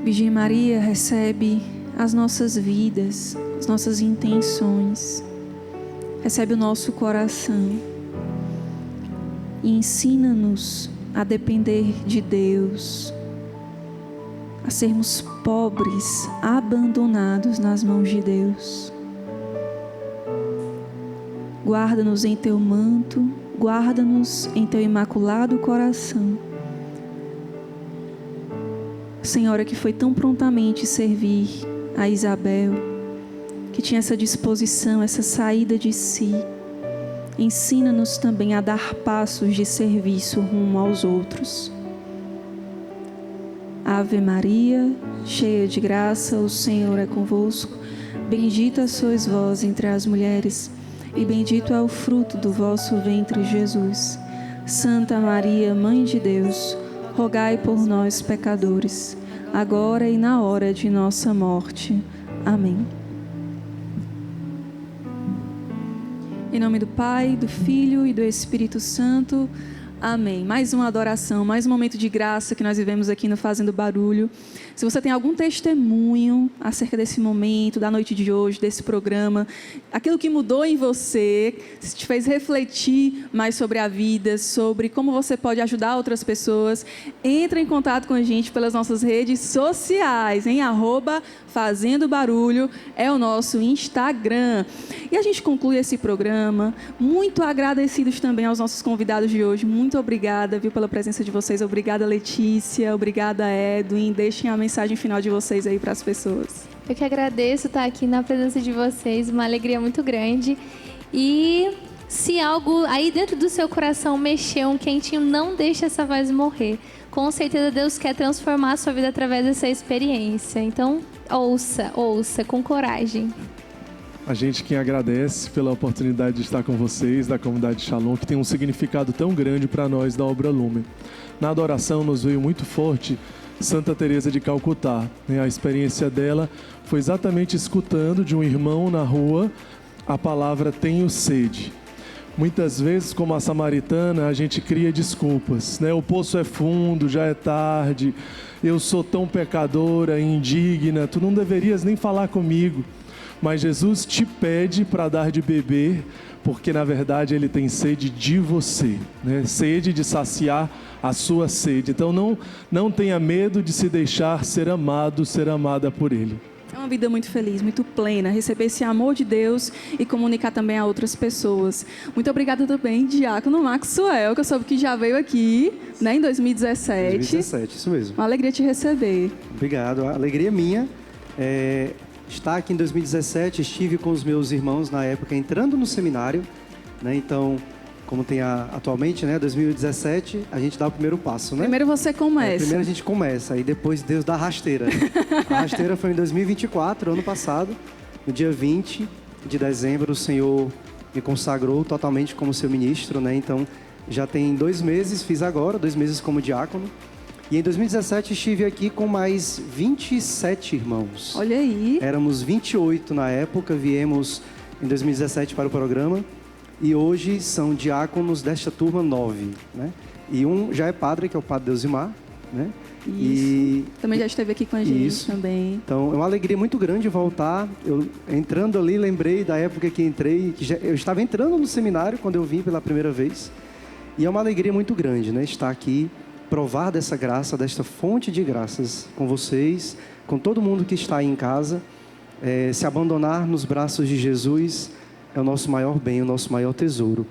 Virgem Maria, recebe as nossas vidas, as nossas intenções, recebe o nosso coração e ensina-nos a depender de Deus, a sermos pobres, abandonados nas mãos de Deus. Guarda-nos em teu manto, guarda-nos em teu imaculado coração. Senhora, que foi tão prontamente servir a Isabel, que tinha essa disposição, essa saída de si, ensina-nos também a dar passos de serviço rumo aos outros. Ave Maria, cheia de graça, o Senhor é convosco. Bendita sois vós entre as mulheres, e bendito é o fruto do vosso ventre, Jesus. Santa Maria, Mãe de Deus, rogai por nós, pecadores, agora e na hora de nossa morte. Amém. Em nome do Pai, do Filho e do Espírito Santo. Amém. Mais uma adoração, mais um momento de graça que nós vivemos aqui no Fazendo Barulho. Se você tem algum testemunho acerca desse momento, da noite de hoje, desse programa, aquilo que mudou em você, se te fez refletir mais sobre a vida, sobre como você pode ajudar outras pessoas, entre em contato com a gente pelas nossas redes sociais, em @Fazendo Barulho, é o nosso Instagram. E a gente conclui esse programa muito agradecidos também aos nossos convidados de hoje. Muito obrigada, viu, pela presença de vocês. Obrigada, Letícia. Obrigada, Edwin. Deixem a mensagem final de vocês aí para as pessoas. Eu que agradeço estar aqui na presença de vocês, uma alegria muito grande. E se algo aí dentro do seu coração mexer um quentinho, não deixe essa voz morrer. Com certeza Deus quer transformar a sua vida através dessa experiência. Então, ouça com coragem. A gente que agradece pela oportunidade de estar com vocês, da comunidade Shalom, que tem um significado tão grande para nós da Obra Lumen. Na adoração nos veio muito forte Santa Teresa de Calcutá. A experiência dela foi exatamente escutando de um irmão na rua a palavra "tenho sede". Muitas vezes, como a samaritana, a gente cria desculpas, né? O poço é fundo, já é tarde, eu sou tão pecadora, indigna, tu não deverias nem falar comigo. Mas Jesus te pede para dar de beber, porque na verdade Ele tem sede de você, né? Sede de saciar a sua sede. Então não tenha medo de se deixar ser amado, ser amada por Ele. É uma vida muito feliz, muito plena, receber esse amor de Deus e comunicar também a outras pessoas. Muito obrigada também, Diácono Maxwell, que eu soube que já veio aqui, né, em 2017. 2017, isso mesmo. Uma alegria te receber. Obrigado, a alegria minha é estar aqui em 2017. Estive com os meus irmãos na época entrando no seminário, né? Então, como tem atualmente, né, 2017, a gente dá o primeiro passo, né? Primeiro você começa. Primeiro a gente começa, aí depois Deus dá a rasteira. A rasteira foi em 2024, ano passado, no dia 20 de dezembro, o Senhor me consagrou totalmente como seu ministro, né? Então, já tem 2 meses, fiz agora, 2 meses como diácono. E em 2017 estive aqui com mais 27 irmãos. Olha aí. Éramos 28 na época, viemos em 2017 para o programa. E hoje são diáconos desta turma 9, né? E um já é padre, que é o padre Deusimar, né? Isso. E também já esteve aqui com a gente também. Então, é uma alegria muito grande voltar. Eu, entrando ali, lembrei da época que entrei, que eu estava entrando no seminário quando eu vim pela primeira vez. E é uma alegria muito grande, né? Estar aqui, provar dessa graça, desta fonte de graças com vocês, com todo mundo que está aí em casa. Se abandonar nos braços de Jesus é o nosso maior bem, o nosso maior tesouro.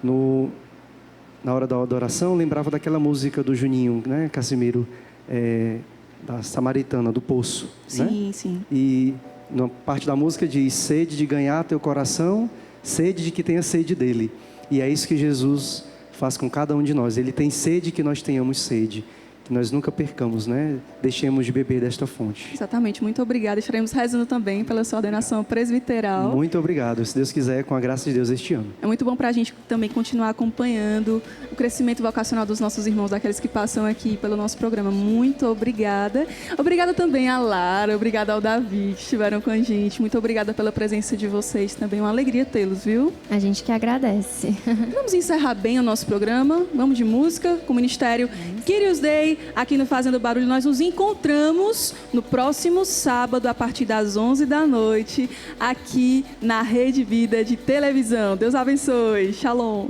Na hora da adoração, lembrava daquela música do Juninho, né, Casimiro, da Samaritana, do Poço. Sim, né? sim. E na parte da música diz: sede de ganhar teu coração, sede de que tenha sede dele. E é isso que Jesus faz com cada um de nós. Ele tem sede que nós tenhamos sede. Que nós nunca percamos, né? Deixemos de beber desta fonte. Exatamente, muito obrigada. Estaremos rezando também pela sua ordenação presbiteral. Muito obrigado, se Deus quiser, com a graça de Deus este ano. É muito bom para a gente também continuar acompanhando o crescimento vocacional dos nossos irmãos, daqueles que passam aqui pelo nosso programa. Muito obrigada. Obrigada também a Lara, obrigada ao Davi, que estiveram com a gente. Muito obrigada pela presença de vocês também. Uma alegria tê-los, viu? A gente que agradece. Vamos encerrar bem o nosso programa. Vamos de música com o Ministério Kyrios Dei. Aqui no Fazendo Barulho, nós nos encontramos no próximo sábado, a partir das 11 da noite, aqui na Rede Vida de televisão. Deus abençoe. Shalom.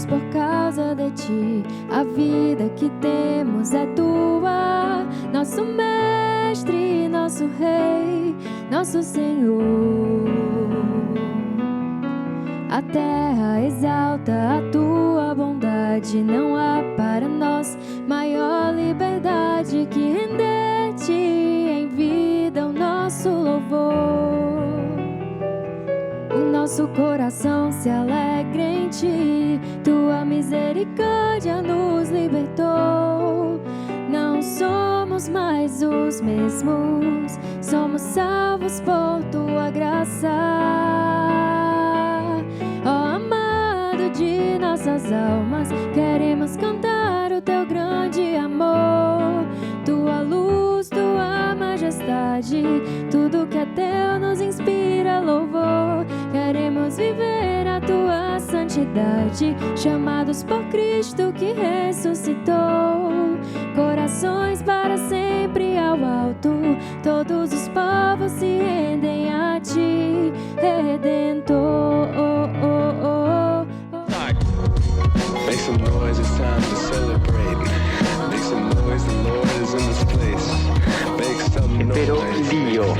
Por causa de ti, a vida que temos é tua, nosso mestre, nosso rei, nosso Senhor. A terra exalta a tua bondade, não há para nós maior liberdade que render-te em vida o nosso louvor. O nosso coração se alegra em ti, tua misericórdia nos libertou. Não somos mais os mesmos, somos salvos por tua graça. Ó amado de nossas almas, queremos cantar o teu grande amor, tua luz, tua majestade, tudo que é teu nos inspira louvor. Queremos viver a tua santidade, chamados por Cristo que ressuscitou. Corações para sempre ao alto, todos os povos se rendem a ti, Redentor. Make some noise, it's time to celebrate. Make some noise, the Lord is in this place. Make some noise. Pero Dio.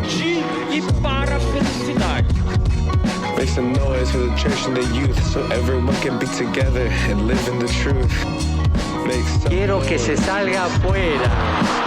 De e para a felicidade. Make some noise for the church and the youth, so everyone can be together and live in the truth. Make some Quiero que noise. se salga afuera.